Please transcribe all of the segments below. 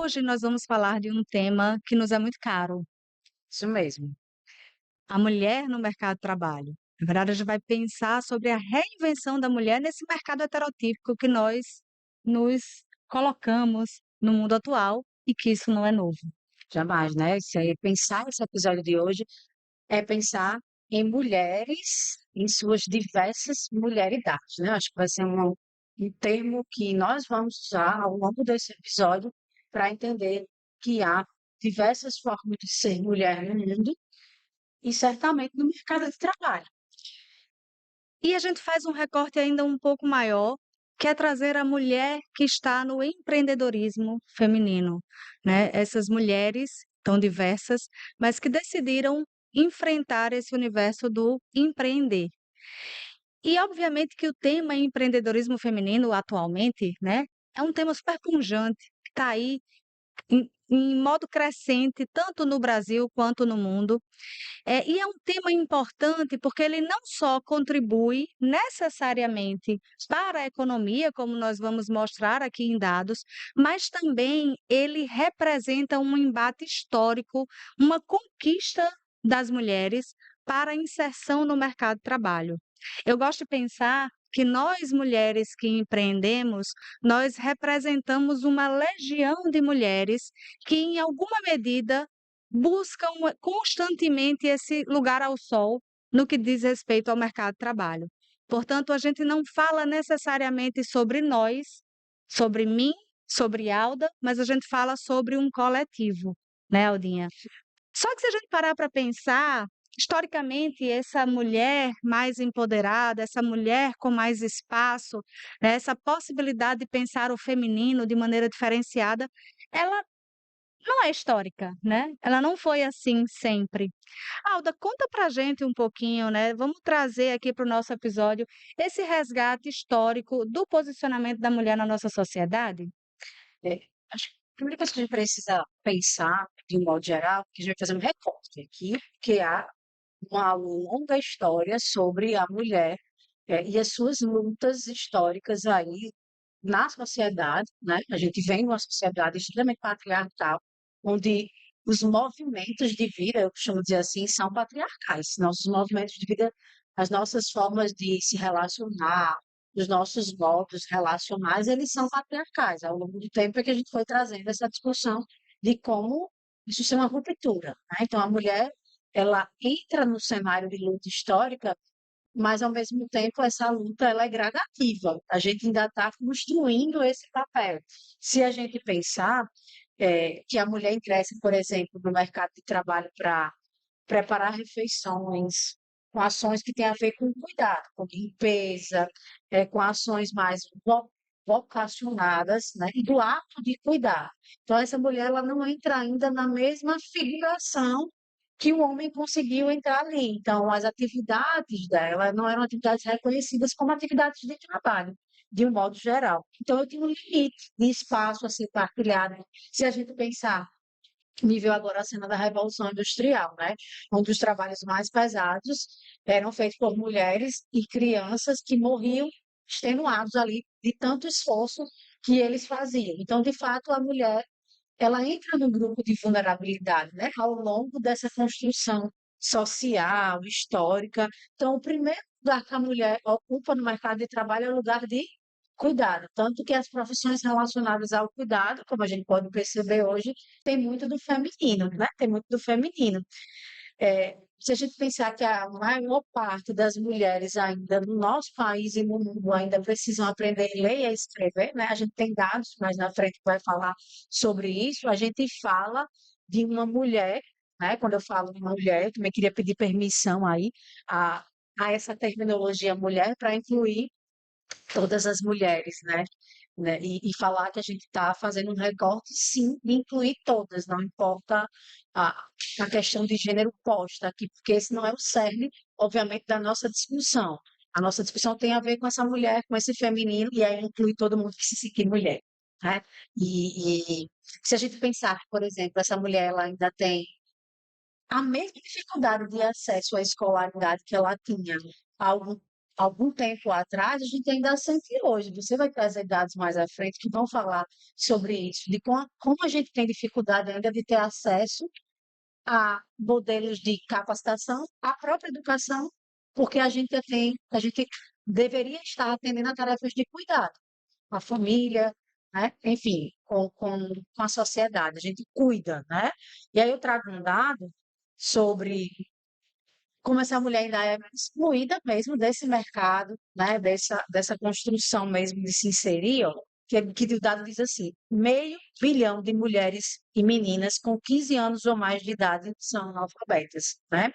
Hoje nós vamos falar de um tema que nos é muito caro, Isso mesmo. a mulher no mercado de trabalho. Na verdade, a gente vai pensar sobre a reinvenção da mulher nesse mercado heterotípico que nós nos colocamos no mundo atual e que isso não é novo. Jamais, né? Se aí pensar esse episódio de hoje é pensar em mulheres em suas diversas mulheridades, né? Acho que vai ser um termo que nós vamos usar ao longo desse episódio para entender que há diversas formas de ser mulher no mundo e certamente no mercado de trabalho. E a gente faz um recorte ainda um pouco maior, que é trazer a mulher que está no empreendedorismo feminino, né? Essas mulheres tão diversas, mas que decidiram enfrentar esse universo do empreender. E obviamente que o tema empreendedorismo feminino atualmente, né, é um tema super pungente, que está aí em modo crescente, tanto no Brasil quanto no mundo. E é um tema importante porque ele não só contribui necessariamente para a economia, como nós vamos mostrar aqui em dados, mas também ele representa um embate histórico, uma conquista das mulheres para a inserção no mercado de trabalho. Eu gosto de pensar que nós mulheres que empreendemos, nós representamos uma legião de mulheres que, em alguma medida, buscam constantemente esse lugar ao sol no que diz respeito ao mercado de trabalho. Portanto, a gente não fala necessariamente sobre nós, sobre mim, sobre Alda, mas a gente fala sobre um coletivo, né, Aldinha? Só que se a gente parar para pensar, historicamente, essa mulher mais empoderada, essa mulher com mais espaço, né, essa possibilidade de pensar o feminino de maneira diferenciada, ela não é histórica, né, ela não foi assim sempre. Alda, conta pra gente um pouquinho, né, vamos trazer aqui para o nosso episódio esse resgate histórico do posicionamento da mulher na nossa sociedade? É, acho que a primeira coisa que a gente precisa pensar, de um modo geral, que a gente vai fazer um recorte aqui, que há uma longa história sobre a mulher e as suas lutas históricas aí na sociedade, né? A gente vem numa sociedade extremamente patriarcal, onde os movimentos de vida, eu costumo dizer assim, são patriarcais. Nossos movimentos de vida, as nossas formas de se relacionar, os nossos modos relacionais, eles são patriarcais. Ao longo do tempo é que a gente foi trazendo essa discussão de como isso é uma ruptura, né? Então, a mulher, ela entra no cenário de luta histórica, mas ao mesmo tempo essa luta ela é gradativa. A gente ainda está construindo esse papel. Se a gente pensar que a mulher ingressa, por exemplo, no mercado de trabalho para preparar refeições, com ações que têm a ver com cuidado, com limpeza, com ações mais vocacionadas, né, e do ato de cuidar. Então, essa mulher ela não entra ainda na mesma figuração que o homem conseguiu entrar ali. Então, as atividades dela não eram atividades reconhecidas como atividades de trabalho, de um modo geral. Então, eu tinha um limite de espaço a ser partilhado. Se a gente pensar nível agora a cena da Revolução Industrial, né? Onde os trabalhos mais pesados eram feitos por mulheres e crianças que morriam extenuados ali de tanto esforço que eles faziam. Então, de fato, a mulher ela entra no grupo de vulnerabilidade, né? Ao longo dessa construção social, histórica. Então, o primeiro lugar que a mulher ocupa no mercado de trabalho é o lugar de cuidado, tanto que as profissões relacionadas ao cuidado, como a gente pode perceber hoje, tem muito do feminino, né? Tem muito do feminino. Se a gente pensar que a maior parte das mulheres ainda no nosso país e no mundo ainda precisam aprender a ler e a escrever, né? A gente tem dados, mais na frente vai falar sobre isso. A gente fala de uma mulher, né? Quando eu falo de uma mulher, eu também queria pedir permissão aí a, a essa terminologia mulher para incluir todas as mulheres, né? E falar que a gente está fazendo um recorte, sim, e incluir todas, não importa a, a questão de gênero posta aqui, porque esse não é o cerne, obviamente, da nossa discussão. A nossa discussão tem a ver com essa mulher, com esse feminino, e aí inclui todo mundo que se sentir mulher, né? E se a gente pensar que, por exemplo, essa mulher ela ainda tem a mesma dificuldade de acesso à escolaridade que ela tinha há algum algum tempo atrás, a gente ainda sente hoje. Você vai trazer dados mais à frente que vão falar sobre isso, de como a gente tem dificuldade ainda de ter acesso a modelos de capacitação, à própria educação, porque a gente deveria estar atendendo a tarefas de cuidado, com a família, né? Enfim, com a sociedade, a gente cuida, né? E aí eu trago um dado sobre como essa mulher ainda é excluída mesmo desse mercado, né? Dessa construção mesmo de se inserir, ó, que o dado diz assim: 500 milhão de mulheres e meninas com 15 anos ou mais de idade são analfabetas, né?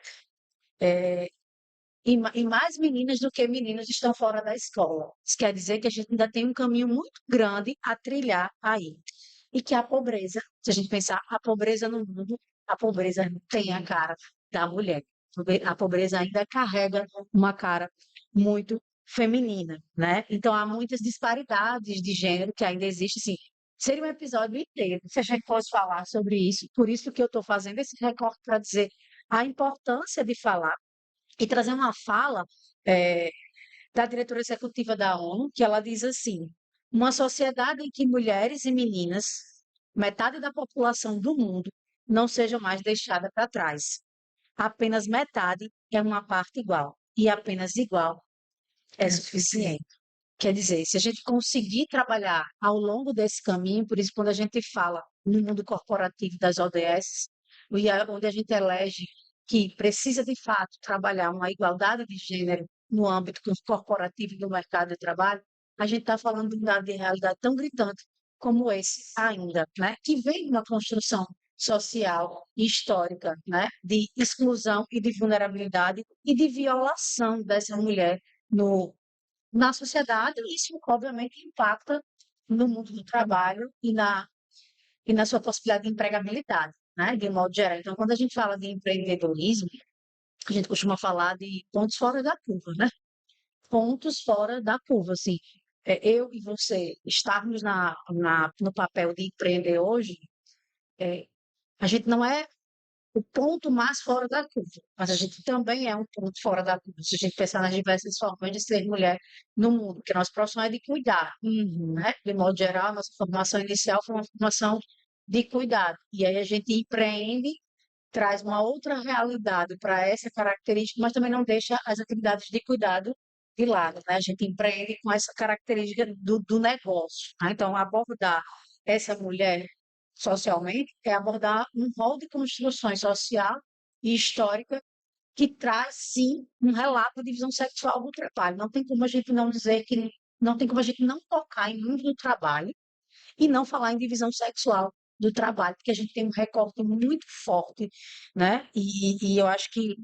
E mais meninas do que meninos estão fora da escola. Isso quer dizer que a gente ainda tem um caminho muito grande a trilhar aí. E que a pobreza, se a gente pensar, a pobreza no mundo, a pobreza tem a cara da mulher. A pobreza ainda carrega uma cara muito feminina, né? Então há muitas disparidades de gênero que ainda existem, sim. Seria um episódio inteiro se a gente fosse falar sobre isso. Por isso que eu estou fazendo esse recorte para dizer a importância de falar e trazer uma fala eh, da diretora executiva da ONU, que ela diz assim: uma sociedade em que mulheres e meninas, metade da população do mundo, não sejam mais deixada para trás. Apenas metade é uma parte igual, e apenas igual é suficiente. Quer dizer, se a gente conseguir trabalhar ao longo desse caminho, por isso, quando a gente fala no mundo corporativo das ODS, onde a gente elege que precisa de fato trabalhar uma igualdade de gênero no âmbito corporativo do mercado de trabalho, a gente está falando de um dado de realidade tão gritante como esse ainda, né? Que vem na construção social e histórica, né? De exclusão e de vulnerabilidade e de violação dessa mulher no na sociedade, isso obviamente impacta no mundo do trabalho e na sua possibilidade de empregabilidade, né, de um modo geral. Então, quando a gente fala de empreendedorismo, a gente costuma falar de pontos fora da curva, né? Pontos fora da curva, assim. Eu e você estarmos no papel de empreender hoje, é, a gente não é o ponto mais fora da curva, mas a gente também é um ponto fora da curva, se a gente pensar nas diversas formas de ser mulher no mundo, porque a nossa profissão é de cuidar, Uhum. né? De modo geral, a nossa formação inicial foi uma formação de cuidado, e aí a gente empreende, traz uma outra realidade para essa característica, mas também não deixa as atividades de cuidado de lado, né? A gente empreende com essa característica do negócio, né? Então, abordar essa mulher socialmente é abordar um rol de construções social e histórica que traz, sim, um relato de divisão sexual do trabalho. Não tem como a gente não dizer que não tem como a gente não tocar em mundo do trabalho e não falar em divisão sexual do trabalho, porque a gente tem um recorte muito forte, né? E eu acho que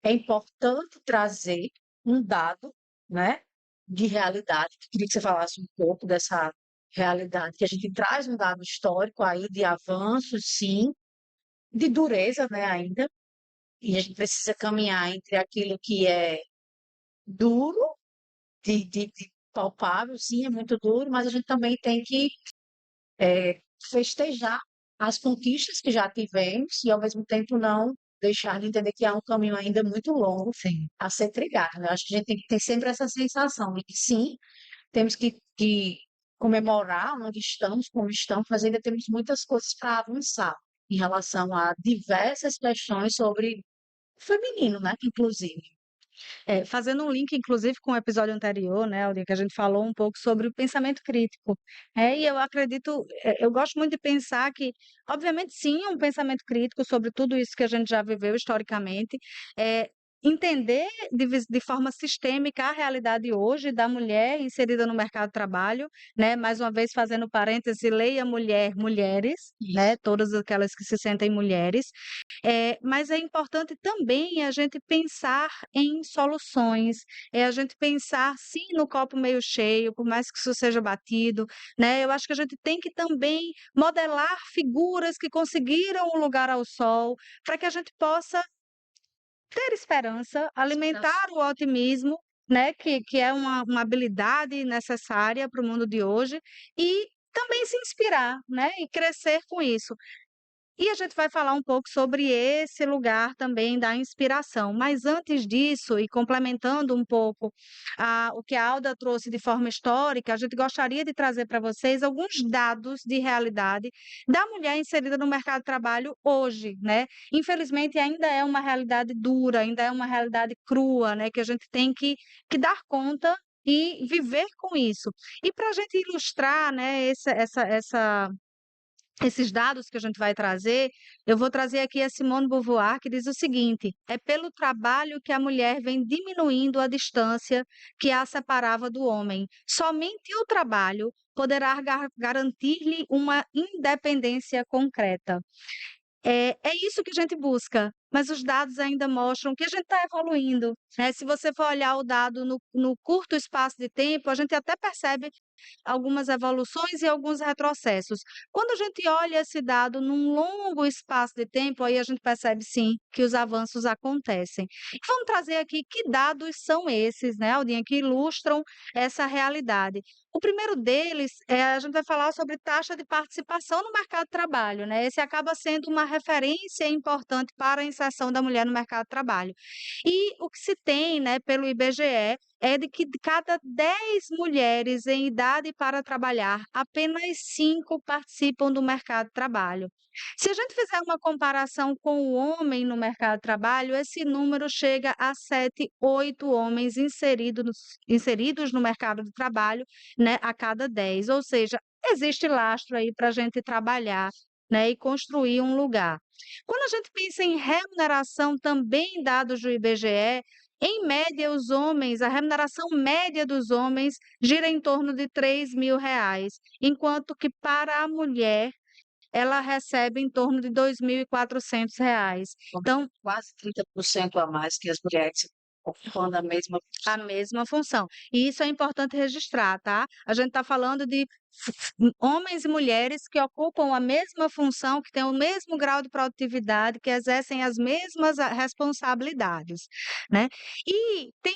é importante trazer um dado, né, de realidade. Queria que você falasse um pouco dessa realidade, que a gente traz um dado histórico aí de avanço, sim, de dureza, né, ainda, e a gente precisa caminhar entre aquilo que é duro, de palpável, sim, é muito duro, mas a gente também tem que festejar as conquistas que já tivemos e, ao mesmo tempo, não deixar de entender que há um caminho ainda muito longo Sim. a ser trilhado, né? Eu acho que a gente tem que ter sempre essa sensação de que, sim, temos que comemorar onde estamos, como estamos, mas ainda temos muitas coisas para avançar em relação a diversas questões sobre o feminino, né? Inclusive. Fazendo um link, inclusive, com o episódio anterior, né, onde que a gente falou um pouco sobre o pensamento crítico. E eu acredito, eu gosto muito de pensar que, obviamente, sim, um pensamento crítico sobre tudo isso que a gente já viveu historicamente, é, entender de forma sistêmica a realidade hoje da mulher inserida no mercado de trabalho, né, mais uma vez fazendo parêntese, leia mulher, mulheres, né, Isso. todas aquelas que se sentem mulheres, mas é importante também a gente pensar em soluções, é a gente pensar sim no copo meio cheio, por mais que isso seja batido, né? Eu acho que a gente tem que também modelar figuras que conseguiram um lugar ao sol, para que a gente possa ter esperança, alimentar o otimismo, né? Que é uma habilidade necessária para o mundo de hoje, e também se inspirar, né? E crescer com isso. E a gente vai falar um pouco sobre esse lugar também da inspiração. Mas antes disso, e complementando um pouco o que a Alda trouxe de forma histórica, a gente gostaria de trazer para vocês alguns dados de realidade da mulher inserida no mercado de trabalho hoje, né? Infelizmente, ainda é uma realidade dura, ainda é uma realidade crua, né? Que a gente tem que dar conta e viver com isso. E para a gente ilustrar, né, esses dados que a gente vai trazer, eu vou trazer aqui a Simone Beauvoir, que diz o seguinte: é pelo trabalho que a mulher vem diminuindo a distância que a separava do homem. Somente o trabalho poderá garantir-lhe uma independência concreta. É isso que a gente busca, mas os dados ainda mostram que a gente está evoluindo, né? Se você for olhar o dado no curto espaço de tempo, a gente até percebe algumas evoluções e alguns retrocessos. Quando a gente olha esse dado num longo espaço de tempo, aí a gente percebe sim que os avanços acontecem. E vamos trazer aqui que dados são esses, né, Aldinha, que ilustram essa realidade. O primeiro deles a gente vai falar sobre taxa de participação no mercado de trabalho, né? Esse acaba sendo uma referência importante para a inserção da mulher no mercado de trabalho. E o que se tem, né, pelo IBGE é de que de cada 10 mulheres em idade para trabalhar, apenas 5 participam do mercado de trabalho. Se a gente fizer uma comparação com o homem no mercado de trabalho, esse número chega a 7, 8 homens inseridos no mercado de trabalho, né, a cada 10. Ou seja, existe lastro aí para a gente trabalhar, né, e construir um lugar. Quando a gente pensa em remuneração, também dados do IBGE, em média, os homens, a remuneração média dos homens gira em torno de R$ 3.000, enquanto que para a mulher ela recebe em torno de R$ 2.400. Então, Quase 30% a mais que as mulheres ocupando a mesma a mesma função. E isso é importante registrar, tá? A gente está falando de homens e mulheres que ocupam a mesma função, que têm o mesmo grau de produtividade, que exercem as mesmas responsabilidades, né? E tem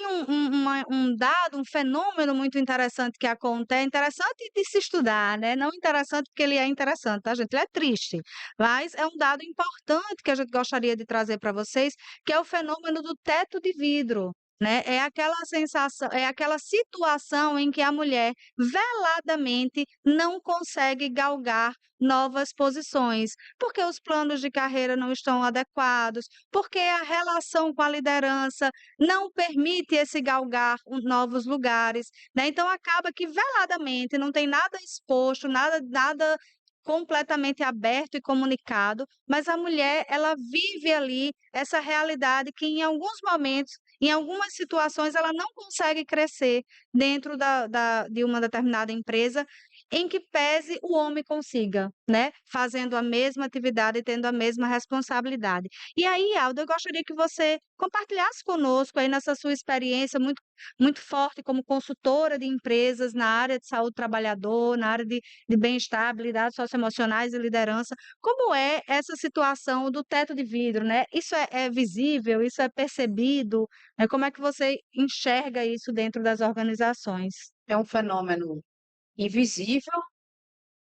um dado, um fenômeno muito interessante que acontece, interessante de se estudar, né? Não interessante porque ele é interessante, tá, gente? Ele é triste, mas é um dado importante que a gente gostaria de trazer para vocês, que é o fenômeno do teto de vidro. Né? É aquela sensação, é aquela situação em que a mulher veladamente não consegue galgar novas posições, porque os planos de carreira não estão adequados, porque a relação com a liderança não permite esse galgar novos lugares, né? Então acaba que veladamente não tem nada exposto, nada completamente aberto e comunicado, mas a mulher ela vive ali essa realidade que em alguns momentos, em algumas situações, ela não consegue crescer dentro de uma determinada empresa, em que pese o homem consiga, né? Fazendo a mesma atividade e tendo a mesma responsabilidade. E aí, Aldo, eu gostaria que você compartilhasse conosco aí nessa sua experiência muito forte como consultora de empresas na área de saúde do trabalhador, na área de bem-estar, habilidades socioemocionais e liderança, como é essa situação do teto de vidro, né? Isso é visível, isso é percebido, né? Como é que você enxerga isso dentro das organizações? é um fenômeno invisível,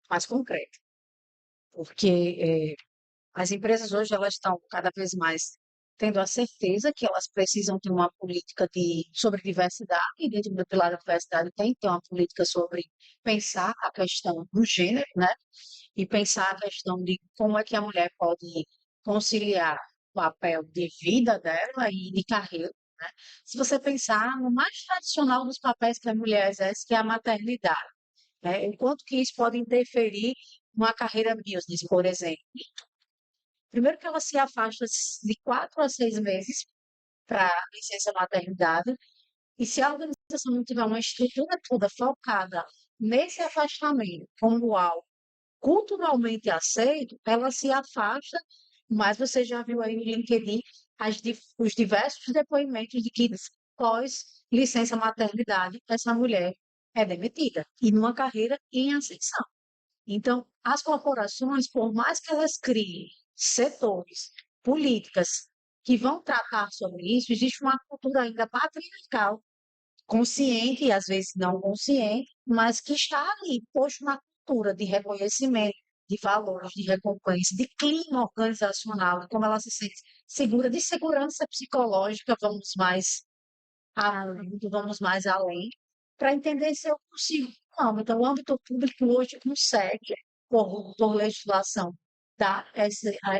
mas concreto, porque as empresas hoje elas estão cada vez mais tendo a certeza que elas precisam ter uma política sobre diversidade, e dentro do pilar da diversidade tem que ter uma política sobre pensar a questão do gênero, né? E pensar a questão de como é que a mulher pode conciliar o papel de vida dela e de carreira, né? Se você pensar no mais tradicional dos papéis que a mulher exerce, que é a maternidade, né? O quanto que isso pode interferir numa carreira business, por exemplo. Primeiro que ela se afasta de 4 a 6 meses para licença maternidade, e se a organização não tiver uma estrutura toda focada nesse afastamento como algo culturalmente aceito, ela se afasta, mas você já viu aí no LinkedIn os diversos depoimentos de que pós licença maternidade, essa mulher é demitida, e numa carreira em ascensão. Então, as corporações, por mais que elas criem setores, políticas que vão tratar sobre isso, existe uma cultura ainda patriarcal, consciente e às vezes não consciente, mas que está ali, posto na cultura de reconhecimento, de valores, de recompensa, de clima organizacional, de como ela se sente segura, de segurança psicológica, vamos mais além, para entender se eu consigo. Não, então, o âmbito público hoje consegue, por legislação, dar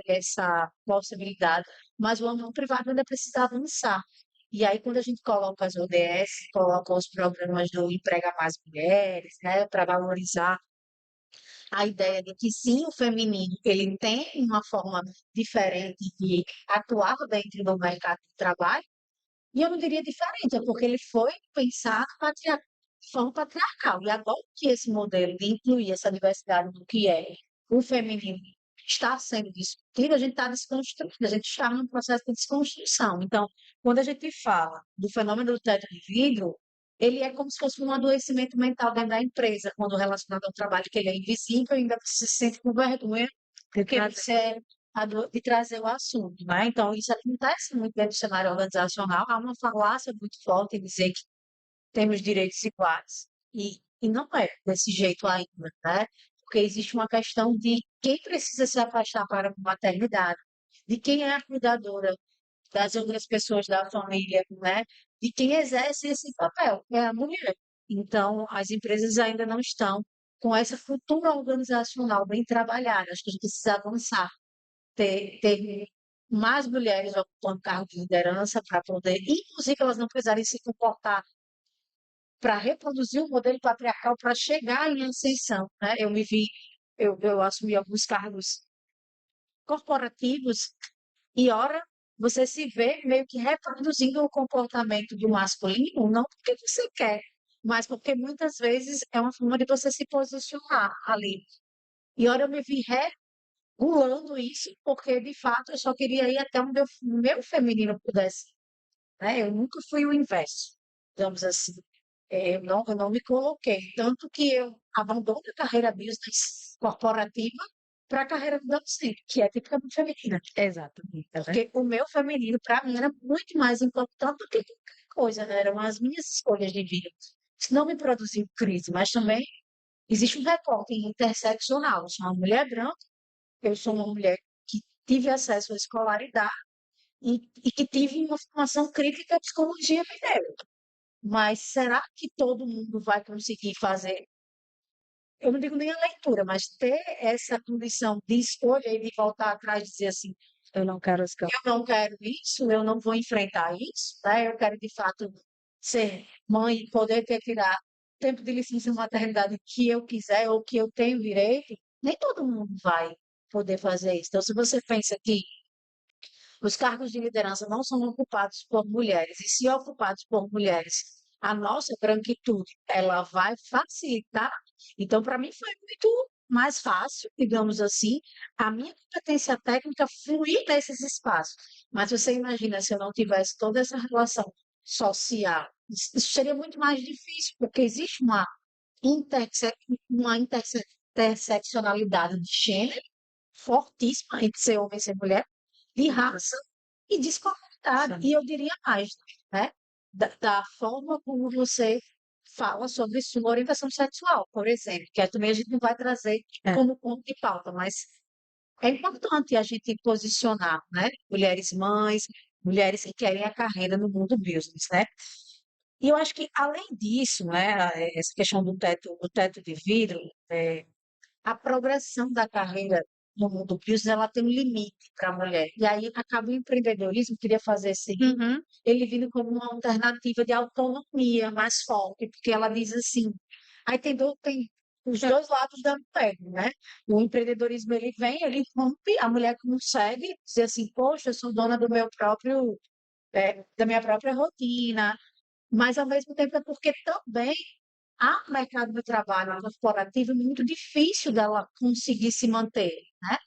essa possibilidade, mas o âmbito privado ainda precisa avançar. E aí, quando a gente coloca as ODS, coloca os programas do Emprega Mais Mulheres, né, para valorizar a ideia de que sim, o feminino ele tem uma forma diferente de atuar dentro do mercado de trabalho, e eu não diria diferente, é porque ele foi pensado de forma patriarcal. E agora que esse modelo de incluir essa diversidade do que é o feminino está sendo discutido, a gente está desconstruindo, a gente está num processo de desconstrução. Então, quando a gente fala do fenômeno do teto de vidro, ele é como se fosse um adoecimento mental dentro da empresa, quando relacionado ao trabalho, que ele é invisível e ainda você se sente com vergonha, porque você é de trazer o assunto, né? Então, isso acontece muito dentro do cenário organizacional. Há uma falácia muito forte em dizer que temos direitos iguais. E não é desse jeito ainda, né? Porque existe uma questão de quem precisa se afastar para a maternidade, de quem é a cuidadora das outras pessoas da família, né? De quem exerce esse papel, que é a mulher. Então, as empresas ainda não estão com essa cultura organizacional bem trabalhada. Acho que a gente precisa avançar ter mais mulheres ocupando cargo de liderança para poder, inclusive elas não precisarem se comportar para reproduzir o modelo patriarcal para chegar em ascensão, né? Eu assumi alguns cargos corporativos e ora você se vê meio que reproduzindo o comportamento do masculino, não porque você quer, mas porque muitas vezes é uma forma de você se posicionar ali. E ora eu me vi pulando isso, porque de fato eu só queria ir até onde o meu feminino pudesse, né? Eu nunca fui o inverso, digamos assim. Eu não me coloquei, tanto que eu abandono a carreira business corporativa para a carreira do docente, que é tipicamente feminina. Exatamente, tá vendo? Porque o meu feminino, para mim, era muito mais importante do que qualquer coisa, né? Eram as minhas escolhas de vida. Isso não me produziu crise, mas também existe um recorte interseccional. Eu sou uma mulher branca, eu sou uma mulher que tive acesso à escolaridade e que tive uma formação crítica à psicologia mineira. Mas será que todo mundo vai conseguir fazer? Eu não digo nem a leitura, mas ter essa condição de escolha e de voltar atrás e dizer assim, Eu não quero os eu não quero isso, eu não vou enfrentar isso, né? Eu quero de fato ser mãe e poder tirar tempo de licença maternidade que eu quiser ou que eu tenho direito. Nem todo mundo vai poder fazer isso. Então, se você pensa que os cargos de liderança não são ocupados por mulheres, e se ocupados por mulheres, a nossa branquitude, ela vai facilitar. Então, para mim, foi muito mais fácil, digamos assim, a minha competência técnica fluir nesses espaços. Mas você imagina se eu não tivesse toda essa relação social, isso seria muito mais difícil, porque existe interse uma interseccionalidade de gênero fortíssima entre ser homem e ser mulher, de raça e de escolaridade. Sim. E eu diria mais, né? Da forma como você fala sobre sua orientação sexual, por exemplo, que aí também a gente não vai trazer É. como ponto de pauta, mas é importante a gente posicionar, né? Mulheres mães, mulheres que querem a carreira no mundo business, né? E eu acho que, além disso, né, essa questão do teto de vidro, a progressão da carreira no mundo business, ela tem um limite para a mulher. E aí acaba o empreendedorismo, queria fazer esse, Uhum. ele vindo como uma alternativa de autonomia mais forte, porque ela diz assim, aí tem os dois lados da moeda, né? O empreendedorismo, ele vem, ele rompe, a mulher consegue dizer assim, poxa, eu sou dona do meu próprio, da minha própria rotina, mas ao mesmo tempo é porque também há um mercado de trabalho corporativo muito difícil dela conseguir se manter, né?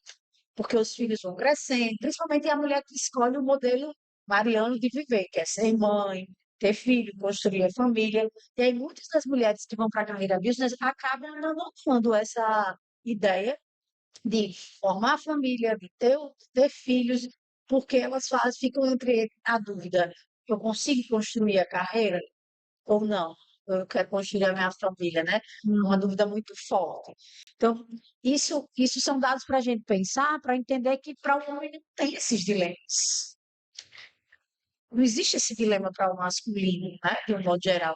Porque os filhos vão crescendo, principalmente a mulher que escolhe o modelo mariano de viver, que é ser mãe, ter filho, construir a família. E aí muitas das mulheres que vão para a carreira business acabam abandonando essa ideia de formar família, de ter filhos, porque elas ficam entre a dúvida, eu consigo construir a carreira ou não? eu quero construir a minha família, né? É uma Uhum. dúvida muito forte. Então, isso são dados para a gente pensar, para entender que para o homem não tem esses dilemas. Não existe esse dilema para o masculino, né? De um modo geral.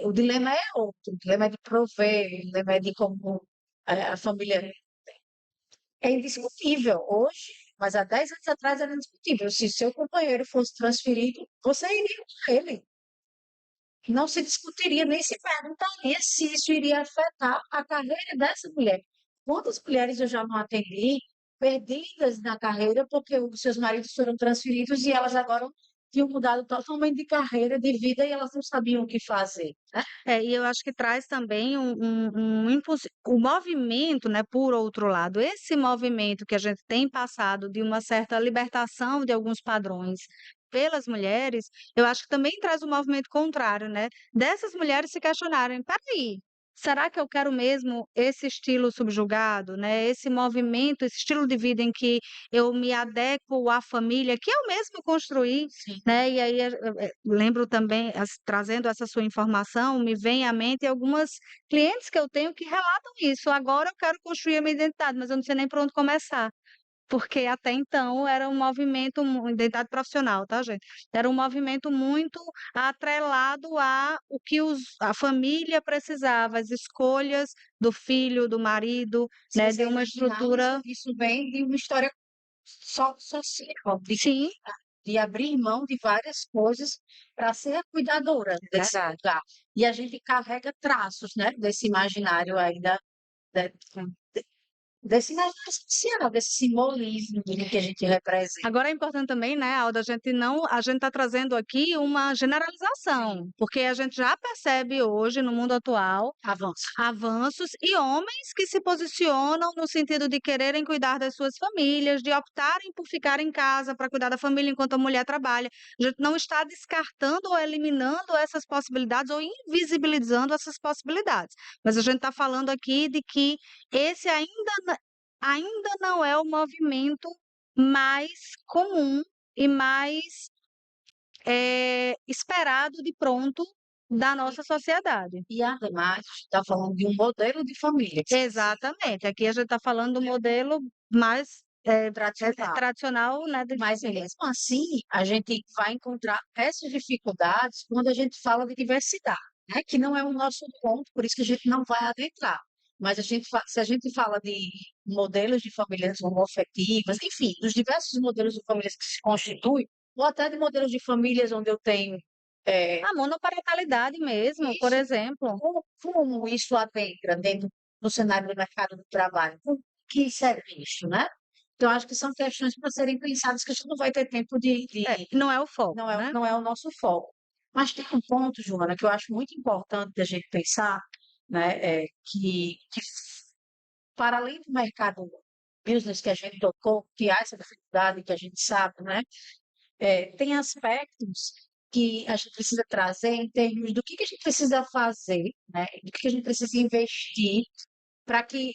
O dilema é outro, o dilema é de prover, o dilema é de como a família é indiscutível hoje, mas há 10 anos atrás era indiscutível. Se seu companheiro fosse transferido, você iria com ele. Não se discutiria, nem se perguntaria se isso iria afetar a carreira dessa mulher. Quantas mulheres eu já não atendi, perdidas na carreira, porque os seus maridos foram transferidos e elas agora tinham mudado totalmente de carreira, de vida, e elas não sabiam o que fazer, né? E eu acho que traz também o movimento, né, por outro lado, esse movimento que a gente tem passado de uma certa libertação de alguns padrões pelas mulheres, eu acho que também traz um movimento contrário, né, dessas mulheres se questionarem: "Espera aí, será que eu quero mesmo esse estilo subjugado, né, esse movimento, esse estilo de vida em que eu me adequo à família que eu mesma construí?", Sim. né, e aí, lembro também, trazendo essa sua informação, me vem à mente algumas clientes que eu tenho que relatam isso: "Agora eu quero construir a minha identidade, mas eu não sei nem por onde começar", porque até então era um movimento identidade profissional, tá, gente? Era um movimento muito atrelado a o que a família precisava, as escolhas do filho, do marido, Se né, você de uma imaginar, isso, estrutura. isso vem de uma história social, Sim, de abrir mão de várias coisas para ser a cuidadora desse verdade. lugar. E a gente carrega traços, né, desse imaginário ainda, desse imaginário social, desse simbolismo do que a gente representa. Agora é importante também, né, Alda, a gente está trazendo aqui uma generalização, Sim, porque a gente já percebe hoje no mundo atual avanço. avanços e homens que se posicionam no sentido de quererem cuidar das suas famílias, de optarem por ficar em casa para cuidar da família enquanto a mulher trabalha. A gente não está descartando ou eliminando essas possibilidades ou invisibilizando essas possibilidades, mas a gente está falando aqui de que esse ainda não é o movimento mais comum e mais, esperado de pronto da E, nossa sociedade. e ademais, a gente está falando de um modelo de família Exatamente, aqui a gente está falando do modelo mais, tradicional. tradicional, né, de Mas família. mesmo assim, a gente vai encontrar essas dificuldades quando a gente fala de diversidade, né? Que não é o nosso ponto, por isso que a gente não vai adentrar. Mas se a gente fala de modelos de famílias homoafetivas, enfim, dos diversos modelos de famílias que se constituem, ou até de modelos de famílias onde eu tenho A monoparentalidade mesmo, por isso, exemplo. como isso adentra dentro do cenário do mercado do trabalho, como que isso é visto, né? Então, acho que são questões para serem pensadas que a gente não vai ter tempo Não é o foco, não é, né. não é o nosso foco. Mas tem um ponto, Joana, que eu acho muito importante da gente pensar, né, que para além do mercado business que a gente tocou, que há essa dificuldade que a gente sabe, né, tem aspectos que a gente precisa trazer em termos do que a gente precisa fazer, né, do que a gente precisa investir para que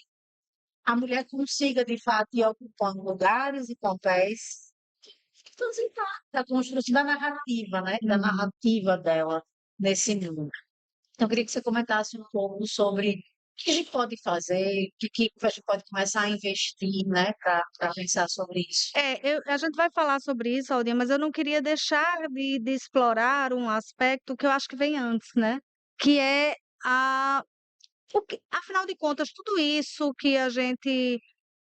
a mulher consiga, de fato, ir ocupando lugares e papéis que fazem parte da construção da narrativa, né? Da Uhum. narrativa dela nesse mundo. Então, eu queria que você comentasse um pouco sobre o que a gente pode fazer, que a gente pode começar a investir, né, para pensar sobre isso. A gente vai falar sobre isso, Aldinha, mas eu não queria deixar de explorar um aspecto que eu acho que vem antes, né, que é a o que afinal de contas, tudo isso que a gente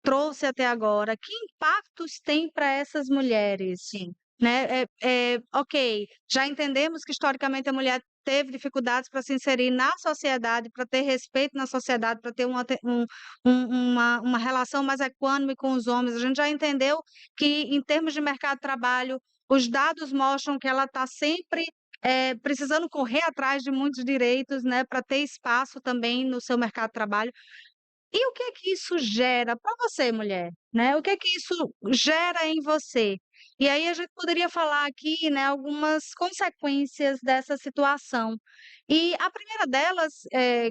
trouxe até agora, que impactos tem para essas mulheres? Sim, Né, ok, já entendemos que historicamente a mulher teve dificuldades para se inserir na sociedade, para ter respeito na sociedade, para ter uma relação mais equânime com os homens. A gente já entendeu que, em termos de mercado de trabalho, os dados mostram que ela está sempre, precisando correr atrás de muitos direitos, né, para ter espaço também no seu mercado de trabalho. E o que é que isso gera para você, mulher, né? O que é que isso gera em você? E aí a gente poderia falar aqui, né, algumas consequências dessa situação. E a primeira delas,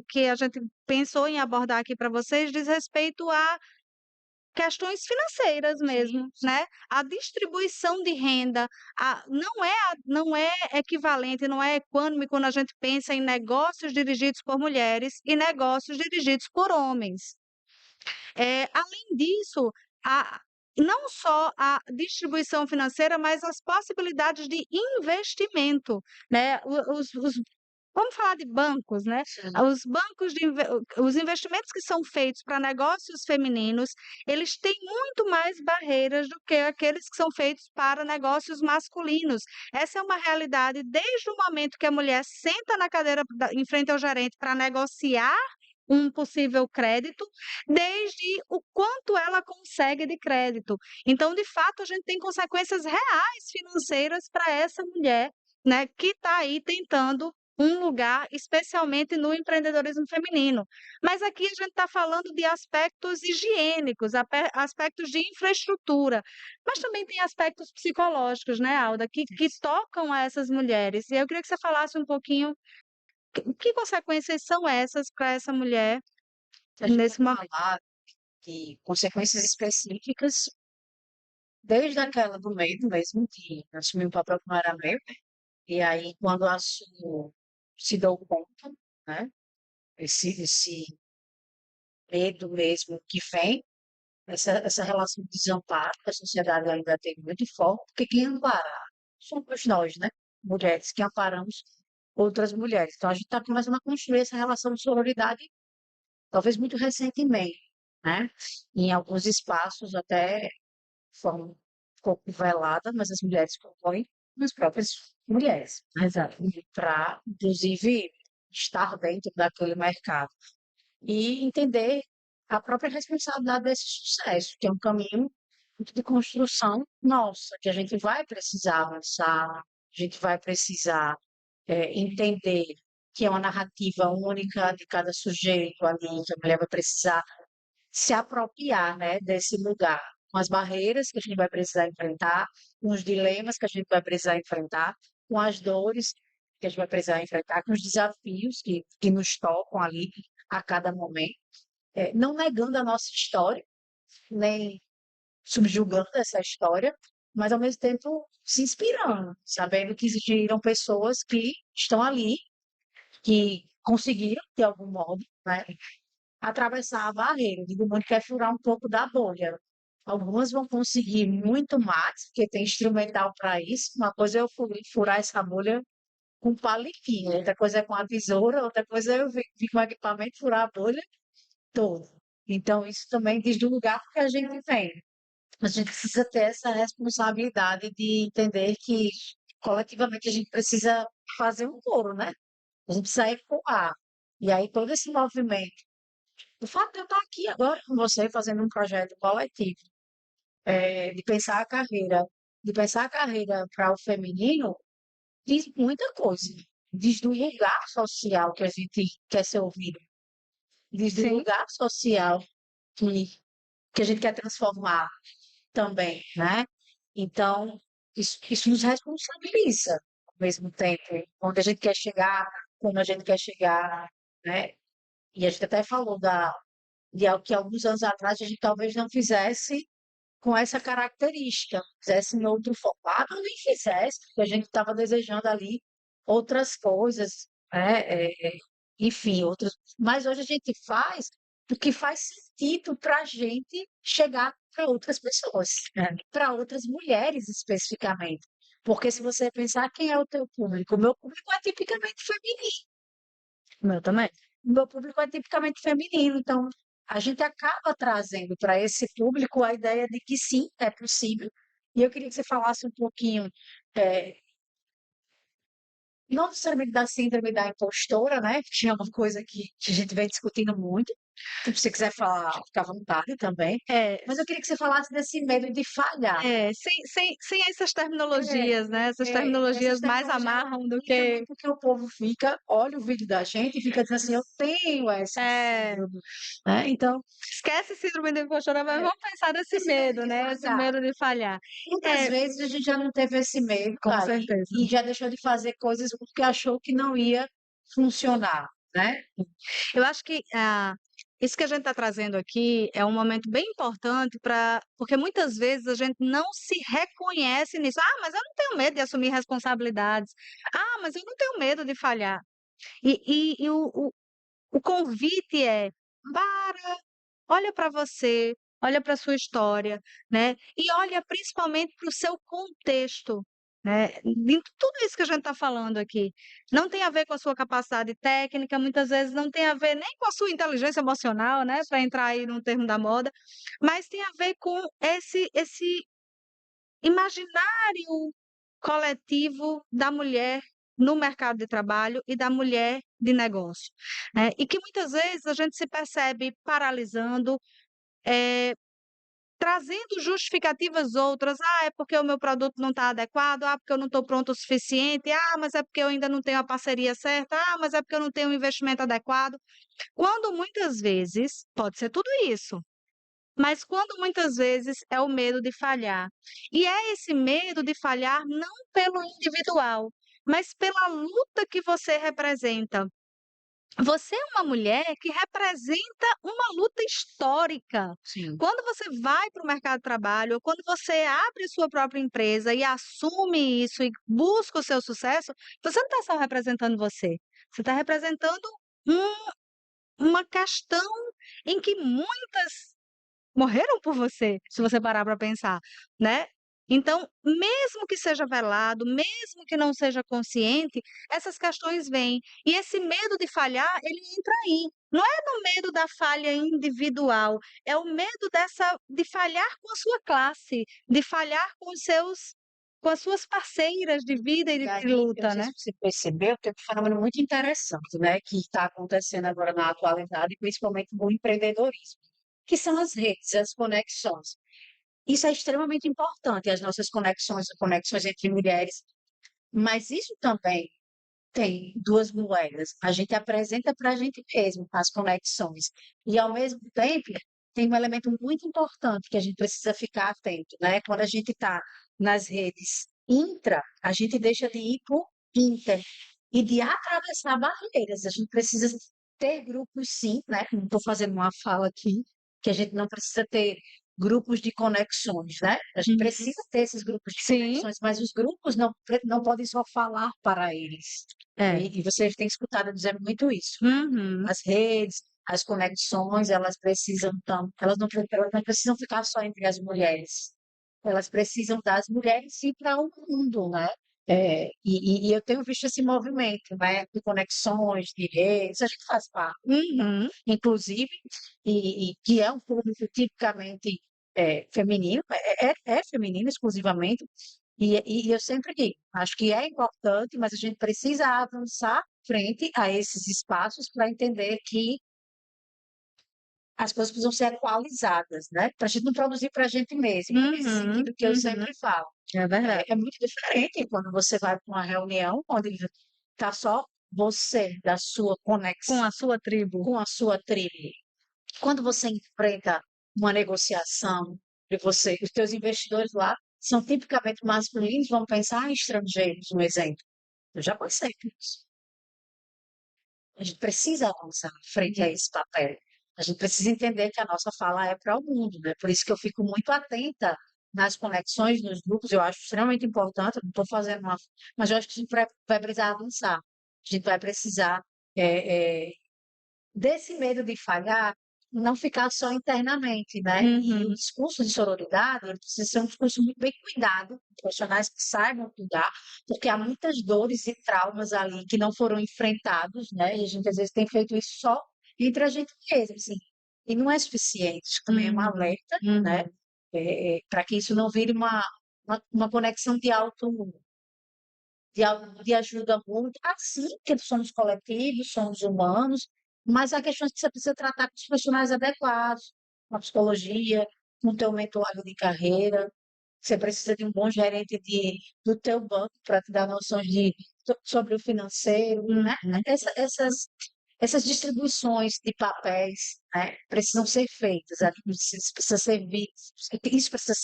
que a gente pensou em abordar aqui para vocês, diz respeito a questões financeiras Sim, mesmo, sim. né? A distribuição de renda, não é equivalente, não é equânime quando a gente pensa em negócios dirigidos por mulheres e negócios dirigidos por homens. Além disso, a não só a distribuição financeira, mas as possibilidades de investimento, né, os vamos falar de bancos, né, Sim. os bancos de inve os investimentos que são feitos para negócios femininos, eles têm muito mais barreiras do que aqueles que são feitos para negócios masculinos. Essa é uma realidade desde o momento que a mulher senta na cadeira em frente ao gerente para negociar um possível crédito, desde o quanto ela consegue de crédito. Então, de fato, a gente tem consequências reais financeiras para essa mulher, né, que está aí tentando um lugar, especialmente no empreendedorismo feminino. Mas aqui a gente está falando de aspectos higiênicos, aspectos de infraestrutura, mas também tem aspectos psicológicos, né, Alda, que tocam a essas mulheres. E eu queria que você falasse um pouquinho que consequências são essas para essa mulher Se a gente for nesse momento? falar de consequências específicas, desde aquela do medo mesmo, de assumir um papel que não era meu, e aí quando assumo, se dou conta, né? Esse medo mesmo que vem, essa relação de desamparo que a sociedade ainda tem muito forte, porque quem ampara somos nós, né? Mulheres, que amparamos outras mulheres. Então a gente está começando a construir essa relação de sororidade, talvez muito recentemente, né? Em alguns espaços até de forma um pouco velada, mas as mulheres compõem as próprias mulheres, Exato. para, inclusive, estar dentro daquele mercado e entender a própria responsabilidade desse sucesso, que é um caminho muito de construção nossa, que a gente vai precisar avançar, a gente vai precisar entender que é uma narrativa única de cada sujeito ali, que a mulher vai precisar se apropriar, né, desse lugar, com as barreiras que a gente vai precisar enfrentar, com os dilemas que a gente vai precisar enfrentar, com as dores que a gente vai precisar enfrentar, com os desafios que nos tocam ali a cada momento, não negando a nossa história, nem subjugando essa história, mas ao mesmo tempo se inspirando, sabendo que existiram pessoas que estão ali, que conseguiram, de algum modo, né, atravessar a barreira. Eu digo muito que é furar um pouco da bolha. Algumas vão conseguir muito mais, porque tem instrumental para isso. Uma coisa é eu furar essa bolha com palitinho, outra coisa é com a tesoura, outra coisa é eu vir com o equipamento e furar a bolha toda. Então, isso também diz do lugar que a gente vem. A gente precisa ter essa responsabilidade de entender que coletivamente a gente precisa fazer um coro, né? A gente precisa ecoar. E aí todo esse movimento, o fato de eu estar aqui agora com você fazendo um projeto coletivo, de pensar a carreira para o feminino, diz muita coisa. Diz do lugar social que a gente quer ser ouvido, diz do Sim, lugar social que, que a gente quer transformar também, né? Então, isso nos responsabiliza ao mesmo tempo, onde a gente quer chegar, como a gente quer chegar, né? E a gente até falou de algo que alguns anos atrás a gente talvez não fizesse com essa característica, fizesse em outro formato, ou nem fizesse, porque a gente estava desejando ali outras coisas, né? Enfim, outros. Mas hoje a gente faz porque faz sentido para a gente chegar para outras pessoas, né? Para outras mulheres especificamente. Porque se você pensar quem é o teu público, o meu público é tipicamente feminino. o meu também. O meu público é tipicamente feminino, então a gente acaba trazendo para esse público a ideia de que sim, é possível. E eu queria que você falasse um pouquinho, eh, não necessariamente da síndrome da impostora, né? Que é uma coisa que a gente vem discutindo muito. Se você quiser falar, fica à vontade também. É, Mas eu queria que você falasse desse medo de falhar. sem essas É, terminologias, né, essas terminologias essas mais tecnologias é amarram do ruim também que porque o povo fica, olha o vídeo da gente e fica dizendo assim, eu tenho essa é, síndrome, né? Então, esquece síndrome do impostor, mas é, vamos pensar nesse esse medo medo, de né, esse falhar. medo de falhar. Quantas É, vezes a gente já não teve esse medo com aí certeza. e já deixou de fazer coisas porque achou que não ia funcionar, né? Eu acho que, isso que a gente está trazendo aqui é um momento bem importante para porque muitas vezes a gente não se reconhece nisso. "Ah, mas eu não tenho medo de assumir responsabilidades. Ah, mas eu não tenho medo de falhar". E o convite é: para, olha para você, olha para sua história, né, e olha principalmente para o seu contexto, né, em tudo isso que a gente está falando aqui. Não tem a ver com a sua capacidade técnica, muitas vezes não tem a ver nem com a sua inteligência emocional, né, para entrar aí no termo da moda, mas tem a ver com esse imaginário coletivo da mulher no mercado de trabalho e da mulher de negócio, né, e que muitas vezes a gente se percebe paralisando, eh, trazendo justificativas outras: "Ah, é porque o meu produto não está adequado. Ah, porque eu não estou pronto o suficiente. Ah, mas é porque eu ainda não tenho a parceria certa. Ah, mas é porque eu não tenho o investimento adequado". Quando muitas vezes pode ser tudo isso, mas quando muitas vezes é o medo de falhar. E é esse medo de falhar não pelo individual, mas pela luta que você representa. Você é uma mulher que representa uma luta histórica. Sim. Quando você vai para o mercado de trabalho, ou quando você abre sua própria empresa e assume isso e busca o seu sucesso, você não está só representando você está representando um uma questão em que muitas morreram por você, se você parar para pensar, né. Então, mesmo que seja velado, mesmo que não seja consciente, essas questões vêm. E esse medo de falhar, ele entra aí. Não é no medo da falha individual, é o medo dessa de falhar com a sua classe, de falhar com as suas parceiras de vida e E de aí, eu não luta, sei né. se você percebeu, tem um fenômeno muito interessante, né, que está acontecendo agora na atualidade, principalmente no empreendedorismo, que são as redes, as conexões. Isso é extremamente importante, as nossas conexões entre mulheres, mas isso também tem duas moedas. A gente apresenta para a gente mesmo as conexões e, ao mesmo tempo, tem um elemento muito importante que a gente precisa ficar atento, né? Quando a gente está nas redes intra, a gente deixa de ir para o inter e de atravessar barreiras. A gente precisa ter grupos, sim, né? Não estou fazendo uma fala aqui, que a gente não precisa ter grupos de conexões, né? A gente Uhum. precisa ter esses grupos de Sim, conexões, mas os grupos não podem só falar para eles. é. E você tem escutado dizendo muito isso. Uhum. As redes, as conexões, elas não precisam ficar só entre as mulheres. Elas precisam das mulheres ir para o mundo, né? E eu tenho visto esse movimento, né, de conexões, de redes, a gente faz parte, Uhum. inclusive, e que é um público tipicamente feminino, é feminino exclusivamente, e eu sempre digo, acho que é importante, mas a gente precisa avançar frente a esses espaços para entender que as coisas precisam ser equalizadas, né? Para a gente não produzir para a gente mesmo. Nesse Uhum. sentido que eu Uhum. sempre falo. É verdade. É muito diferente quando você vai para uma reunião onde está só você, da sua Com conexão a sua tribo. com a sua tribo. Quando você enfrenta uma negociação e os teus investidores lá são tipicamente masculinos, vão pensar em estrangeiros, um exemplo. Eu já passei por isso. A gente precisa avançar frente a esse papel. A gente precisa entender que a nossa fala é para o mundo, né? Por isso que eu fico muito atenta nas conexões, nos grupos, eu acho extremamente importante, eu não estou fazendo uma... Mas eu acho que a gente vai precisar avançar. A gente vai precisar desse medo de falhar, não ficar só internamente, né? E o Uhum. discurso de sororidade, ele precisa ser um discurso muito bem cuidado, profissionais que saibam cuidar, porque há muitas dores e traumas ali que não foram enfrentados, né? E a gente às vezes tem feito isso só entre a gente mesmo, assim. E não é suficiente, isso também é um Uhum. alerta, né? Uhum. Para que isso não vire uma conexão de ajuda mútua. Assim, que somos coletivos, somos humanos, mas há questões que você precisa tratar com os profissionais adequados, com a psicologia, com o teu mentoado de carreira. Você precisa de um bom gerente do teu banco para te dar noções sobre o financeiro, né? Uhum. Essas distribuições de papéis, né, precisam ser feitas, precisa ser visto, isso precisa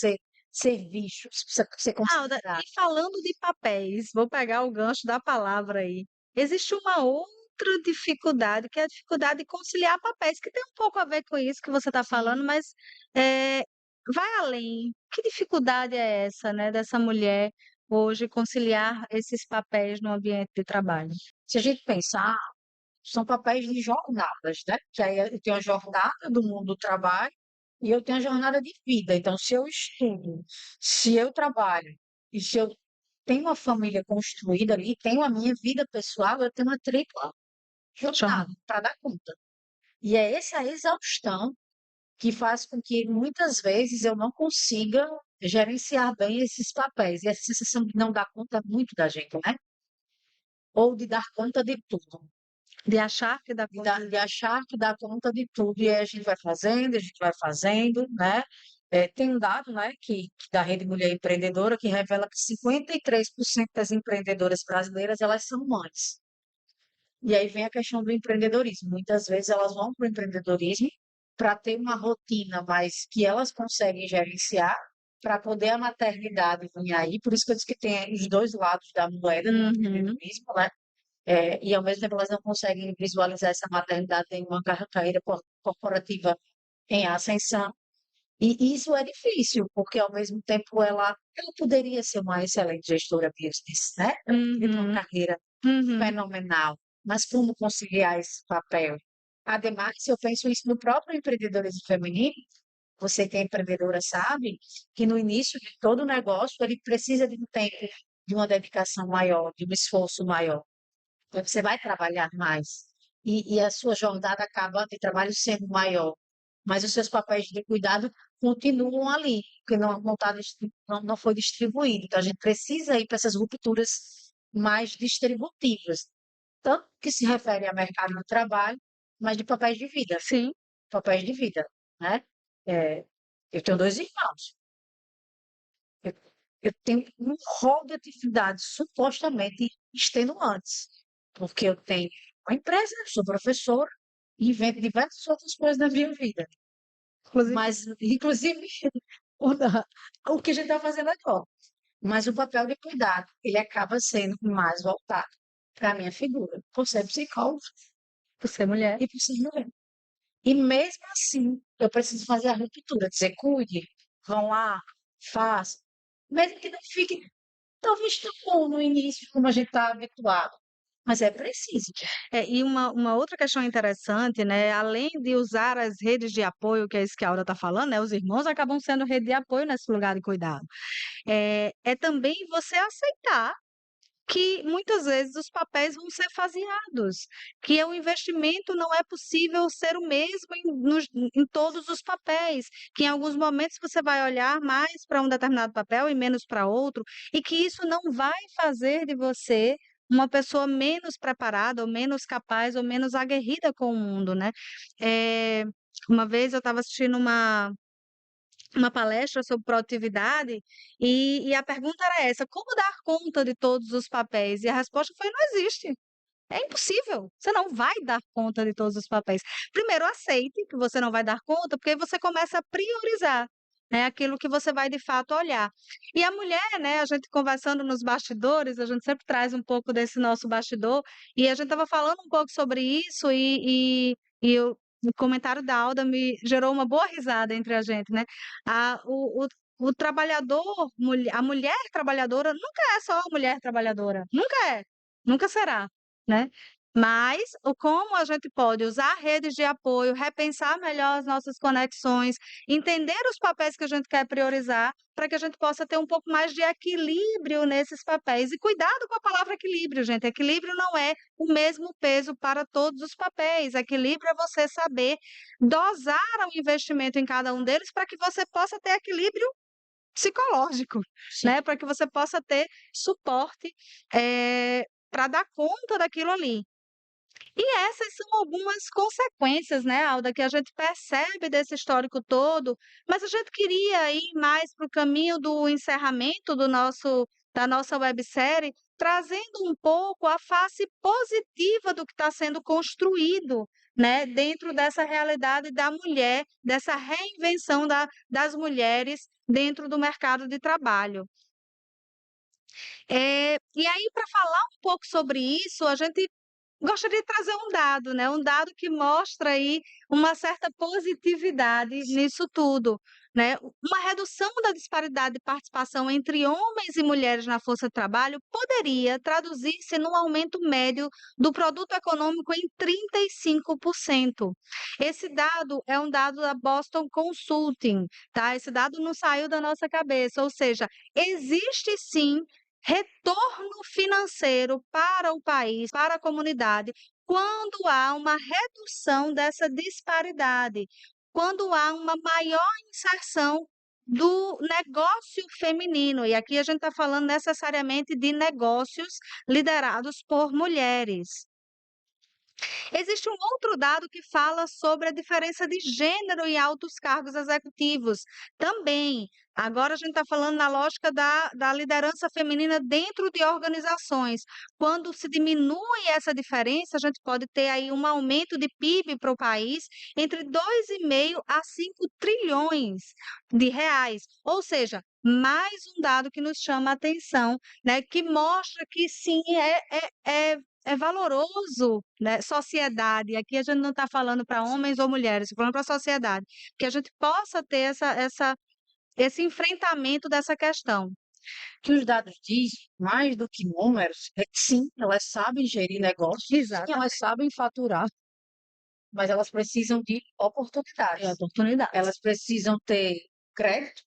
ser visto, isso precisa ser Alda, considerado. e falando de papéis, vou pegar o gancho da palavra aí. Existe uma outra outra dificuldade, que é a dificuldade de conciliar papéis, que tem um pouco a ver com isso que você está Sim. falando, mas eh, vai além. Que dificuldade é essa, né, dessa mulher hoje conciliar esses papéis no ambiente de trabalho? Se a gente pensar, são papéis de jornadas, né? Que aí eu tenho a jornada do mundo do trabalho e eu tenho a jornada de vida. Então, se eu estudo, se eu trabalho e se eu tenho uma família construída ali, tenho a minha vida pessoal, eu tenho uma tripla jornada Jornal. para dar conta. E é essa exaustão que faz com que muitas vezes eu não consiga gerenciar bem esses papéis. E essa sensação de não dar conta muito da gente, né? Ou de dar conta de tudo. De achar que dá conta De achar que dá conta de tudo, e aí a gente vai fazendo, né? Tem um dado, né, da Rede Mulher Empreendedora que revela que 53% das empreendedoras brasileiras, elas são mães. E aí vem a questão do empreendedorismo. Muitas vezes elas vão para o empreendedorismo para ter uma rotina mais que elas conseguem gerenciar, para poder a maternidade vir aí. Por isso que eu disse que tem os dois lados da moeda do Uhum. empreendedorismo, né? E ao mesmo tempo elas não conseguem visualizar essa maternidade em uma carreira corporativa em ascensão. E isso é difícil, porque ao mesmo tempo ela poderia ser uma excelente gestora business, né? Ela poderia ter uma Uhum. carreira Uhum. fenomenal, mas como conciliar esse papel? Ademais, eu penso isso no próprio empreendedorismo feminino. Você que é empreendedora sabe que no início de todo o negócio ele precisa de um tempo, de uma dedicação maior, de um esforço maior. Você vai trabalhar mais e a sua jornada acaba de trabalho sendo maior, mas os seus papéis de cuidado continuam ali, porque não foi distribuído. Então, a gente precisa ir para essas rupturas mais distributivas, tanto que se refere ao mercado do trabalho, mas de Sim. papéis de vida, né? É, eu tenho dois irmãos. Eu, eu tenho um rol de atividades supostamente extenuantes, porque eu tenho uma empresa, sou professora e invento diversas outras coisas na minha vida. Inclusive, Mas, inclusive, o, da- o que a gente está fazendo agora. Mas o papel de cuidado, ele acaba sendo mais voltado para a minha figura, por ser psicóloga por ser mulher. e por ser mulher. E mesmo assim, eu preciso fazer a ruptura, dizer, cuide, vão lá, faça. Mesmo que não fique talvez tão bom no início, como a gente está habituado, mas é preciso. E uma outra questão interessante, né, além de usar as redes de apoio, que é isso que a Aura está falando, né, os irmãos acabam sendo rede de apoio nesse lugar de cuidado. É também você aceitar que muitas vezes os papéis vão ser faseados, que o investimento não é possível ser o mesmo em todos os papéis, que em alguns momentos você vai olhar mais para um determinado papel e menos para outro, e que isso não vai fazer de você uma pessoa menos preparada, ou menos capaz, ou menos aguerrida com o mundo, né? Eh, uma vez eu estava assistindo uma palestra sobre produtividade e a pergunta era essa: como dar conta de todos os papéis? E a resposta foi: não existe. É impossível. Você não vai dar conta de todos os papéis. Primeiro, aceite que você não vai dar conta, porque aí você começa a priorizar, né, aquilo que você vai de fato olhar. E a mulher, né, a gente conversando nos bastidores, a gente sempre traz um pouco desse nosso bastidor, e a gente estava falando um pouco sobre isso, o comentário da Alda me gerou uma boa risada entre a gente, né? A, o trabalhador, a mulher trabalhadora nunca é só a mulher trabalhadora, nunca é, nunca será, né? Mas o como a gente pode usar redes de apoio, repensar melhor as nossas conexões, entender os papéis que a gente quer priorizar, para que a gente possa ter um pouco mais de equilíbrio nesses papéis. E cuidado com a palavra equilíbrio, gente. Equilíbrio não é o mesmo peso para todos os papéis. Equilíbrio é você saber dosar o investimento em cada um deles para que você possa ter equilíbrio psicológico, Sim, né? Para que você possa ter suporte, para dar conta daquilo ali. E essas são algumas consequências, né, Alda, que a gente percebe desse histórico todo, mas a gente queria ir mais para o caminho do encerramento da nossa websérie, trazendo um pouco a face positiva do que está sendo construído, né, dentro dessa realidade da mulher, dessa reinvenção das mulheres dentro do mercado de trabalho. E aí, para falar um pouco sobre isso, a gente Gostaria de trazer um dado, né, um dado que mostra aí uma certa positividade nisso tudo, né. Uma redução da disparidade de participação entre homens e mulheres na força de trabalho poderia traduzir-se num aumento médio do produto econômico em 35%. Esse dado é um dado da Boston Consulting, tá, esse dado não saiu da nossa cabeça, ou seja, existe sim retorno financeiro para o país, para a comunidade, quando há uma redução dessa disparidade, quando há uma maior inserção do negócio feminino, e aqui a gente está falando necessariamente de negócios liderados por mulheres. Existe um outro dado que fala sobre a diferença de gênero em altos cargos executivos. Também, agora a gente está falando na lógica da liderança feminina dentro de organizações. Quando se diminui essa diferença, a gente pode ter aí um aumento de PIB para o país entre 2,5 a 5 trilhões de reais. Ou seja, mais um dado que nos chama a atenção, né, que mostra que sim, é valoroso, né, sociedade, aqui a gente não está falando para homens ou mulheres, estou falando para a sociedade, que a gente possa ter esse enfrentamento dessa questão. Que os dados dizem, mais do que números, é que sim, elas sabem gerir negócios, sim, elas Exatamente. sabem faturar, mas elas precisam de É oportunidades. oportunidades. Elas precisam ter crédito,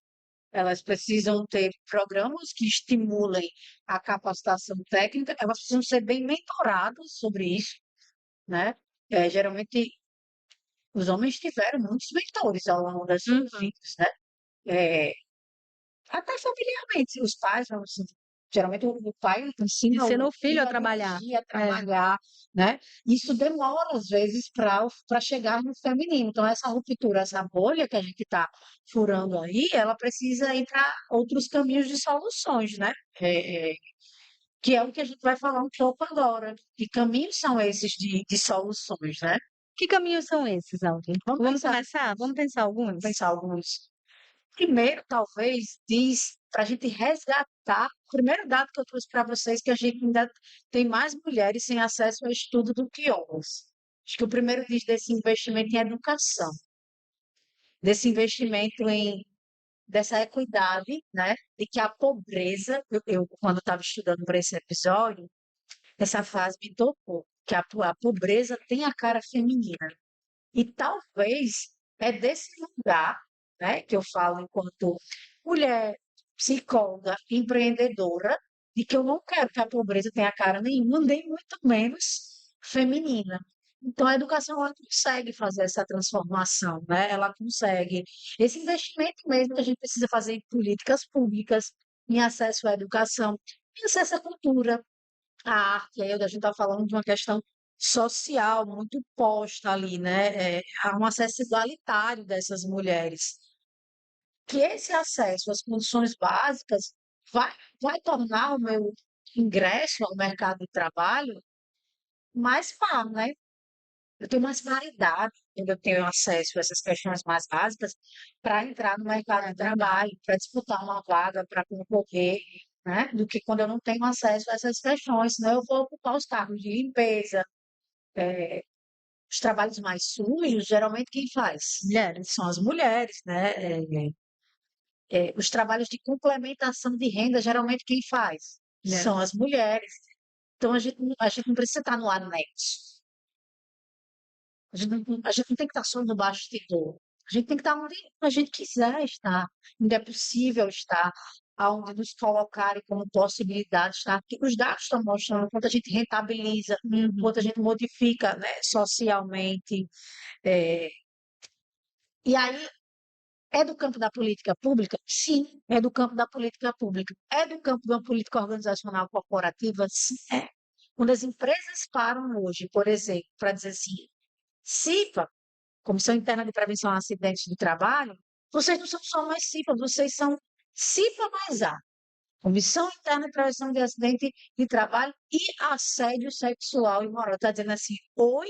elas precisam ter programas que estimulem a capacitação técnica, elas precisam ser bem mentoradas sobre isso, né? Geralmente, os homens tiveram muitos mentores ao longo das suas Uhum. vidas, né? Eh, Até familiarmente, os pais, assim, geralmente o pai ensina Ensina o o filho filho a a trabalhar. dirigir, a É, trabalhar, né? Isso demora, às vezes, para chegar no feminino. Então, essa ruptura, essa bolha que a gente está furando aí, ela precisa ir para outros caminhos de soluções, né? Que é o que a gente vai falar um pouco agora. Que caminhos são esses de soluções, né? que caminhos são esses, Alvin? Vamos Vamos pensar, começar? Vamos pensar vamos alguns? pensar alguns. Primeiro, talvez, diz para a gente resgatar. O primeiro dado que eu trouxe para vocês, que a gente ainda tem mais mulheres sem acesso ao estudo do que homens. Acho que o primeiro diz desse investimento em educação, desse investimento dessa equidade, né? De que a pobreza, quando estava estudando para esse episódio, essa frase me tocou, que a pobreza tem a cara feminina. E talvez é desse lugar, né, que eu falo enquanto mulher, psicóloga, empreendedora, de que eu não quero que a pobreza tenha cara nenhuma, nem muito menos feminina. Então, a educação ela consegue fazer essa transformação, né? Ela consegue. Esse investimento mesmo que a gente precisa fazer em políticas públicas, em acesso à educação, em acesso à cultura, à arte. Aí a gente está falando de uma questão social muito posta ali, né? Há um acesso igualitário dessas mulheres. Que esse acesso às condições básicas vai, vai tornar o meu ingresso ao mercado de trabalho mais fácil, né? Eu tenho mais variedade quando eu tenho acesso a essas questões mais básicas para entrar no mercado de trabalho, para disputar uma vaga, para concorrer, né? Do que quando eu não tenho acesso a essas questões, senão eu vou ocupar os cargos de limpeza, os trabalhos mais sujos, geralmente quem faz? Mulheres. São as mulheres, né? Os trabalhos de complementação de renda, geralmente quem faz? São Mulheres. as mulheres. Então a gente não precisa estar no anexo. A gente não tem que estar só no bastidor. A gente tem que estar onde a gente quiser estar, onde é possível estar, aonde nos colocarem como possibilidade de estar. Porque os dados estão mostrando quanto a gente rentabiliza, Uhum. quanto a gente modifica, né, socialmente. eh, e aí, é do campo da política pública? Sim, é do campo da política pública. É do campo da política organizacional corporativa? Sim, é. Quando as empresas param hoje, por exemplo, para dizer assim, CIPA, Comissão Interna de Prevenção a Acidentes do Trabalho, vocês não são só mais CIPA, vocês são CIPA mais A, Comissão Interna de Prevenção de Acidente de Trabalho e Assédio Sexual e Moral. Está dizendo assim, oi,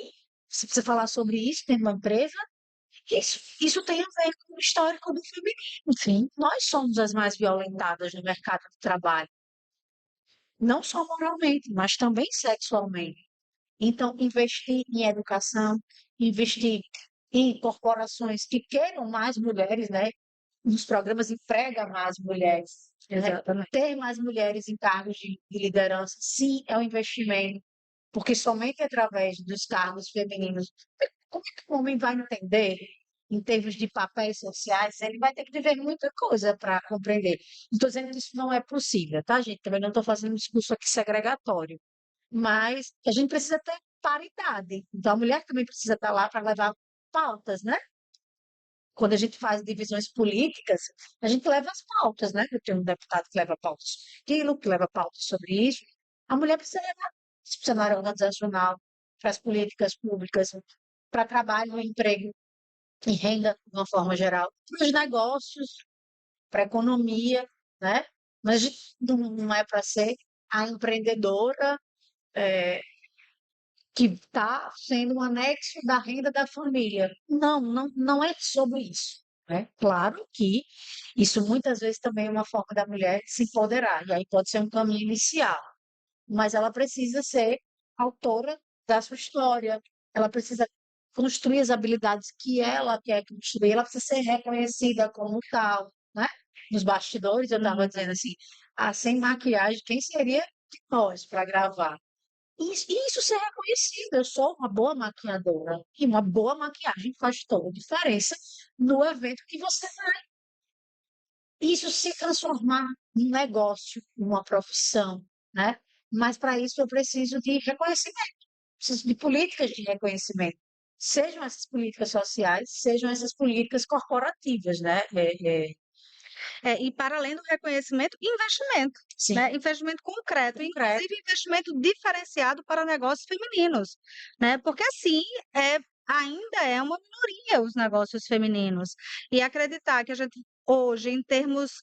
se você falar sobre isso dentro de uma empresa, isso tem a ver com o histórico do feminino. Sim, nós somos as mais violentadas no mercado de trabalho, não só moralmente, mas também sexualmente. Então, investir em educação, investir em corporações que queiram mais mulheres, né? Nos programas emprega mais mulheres, né? Exatamente. Ter mais mulheres em cargos de liderança, sim, é um investimento, porque somente através dos cargos femininos, como é que o homem vai entender em termos de papéis sociais? Ele vai ter que viver muita coisa para compreender. Não estou dizendo que isso não é possível, tá, gente? Também não estou fazendo um discurso aqui segregatório, mas a gente precisa ter paridade. Então, a mulher também precisa estar lá para levar pautas, né? Quando a gente faz divisões políticas, a gente leva as pautas, né? Eu tenho um deputado que leva pautas sobre aquilo, que leva pautas sobre isso. A mulher precisa levar isso para o cenário organizacional, para as políticas públicas, para trabalho, emprego e renda, de uma forma geral, para os negócios, para a economia, né? Mas a gente não é para ser a empreendedora que está sendo um anexo da renda da família. Não é sobre isso. Né? Claro que isso muitas vezes também é uma forma da mulher se empoderar, e aí pode ser um caminho inicial, mas ela precisa ser autora da sua história, ela precisa construir as habilidades que ela quer construir, ela precisa ser reconhecida como tal, né? Nos bastidores, eu estava dizendo assim, sem maquiagem, quem seria de nós para gravar? Isso ser reconhecido. Eu sou uma boa maquiadora. E uma boa maquiagem faz toda a diferença no evento que você vai. Isso se transformar num negócio, numa profissão, né? Mas para isso eu preciso de reconhecimento, preciso de políticas de reconhecimento. Sejam essas políticas sociais, sejam essas políticas corporativas, né? E para além do reconhecimento, investimento, Sim, né? Investimento concreto, concreto. inclusive investimento diferenciado para negócios femininos, né? Porque assim é, ainda é uma minoria os negócios femininos. E acreditar que a gente hoje, em termos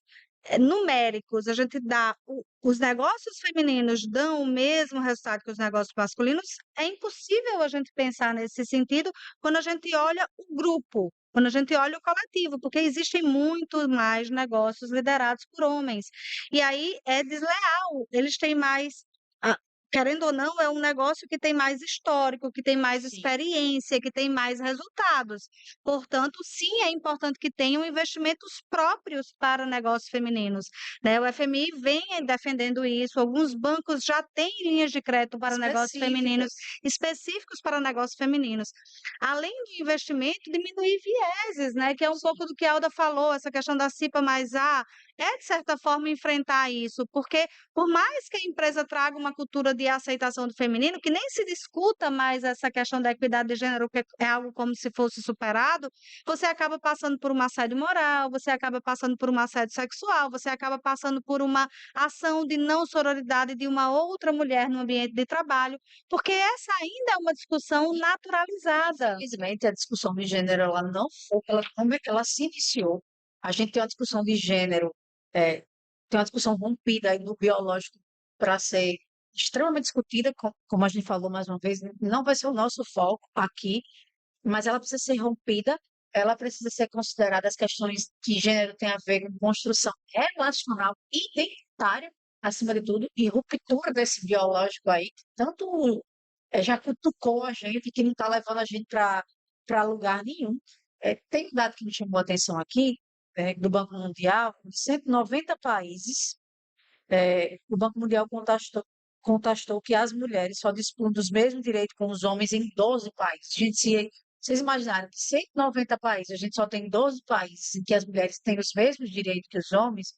numéricos, a gente dá os negócios femininos dão o mesmo resultado que os negócios masculinos, é impossível a gente pensar nesse sentido quando a gente olha o grupo. Quando a gente olha o coletivo, porque existem muito mais negócios liderados por homens. E aí é desleal, eles têm mais, ah, querendo ou não, é um negócio que tem mais histórico, que tem mais Sim, experiência, que tem mais resultados. Portanto, sim, é importante que tenham investimentos próprios para negócios femininos, né? O FMI vem defendendo isso, alguns bancos já têm linhas de crédito para negócios femininos, específicas. específicos para negócios femininos. Além do investimento, diminuir vieses, né? Que é um Sim, pouco do que a Alda falou, essa questão da CIPA mais A, é de certa forma enfrentar isso, porque por mais que a empresa traga uma cultura de aceitação do feminino, que nem se discuta mais essa questão da equidade de gênero, que é algo como se fosse superado, você acaba passando por um assédio moral, você acaba passando por um assédio sexual, você acaba passando por uma ação de não sororidade de uma outra mulher no ambiente de trabalho, porque essa ainda é uma discussão naturalizada. infelizmente, a discussão de gênero, ela não foi, como é que ela se iniciou? A gente tem uma discussão de gênero, é, tem uma discussão rompida aí no biológico para ser extremamente discutida, como a gente falou mais uma vez, não vai ser o nosso foco aqui, mas ela precisa ser rompida, ela precisa ser considerada as questões que gênero tem a ver com construção relacional e identitária, acima de tudo, e ruptura desse biológico aí, tanto já cutucou a gente que não está levando a gente para lugar nenhum. Tem um dado que me chamou a atenção aqui, do Banco Mundial, de 190 países, o Banco Mundial contestou que as mulheres só disputam dos mesmos direitos com os homens em 12 países. Gente, se vocês imaginarem que 190 países, a gente só tem 12 países em que as mulheres têm os mesmos direitos que os homens,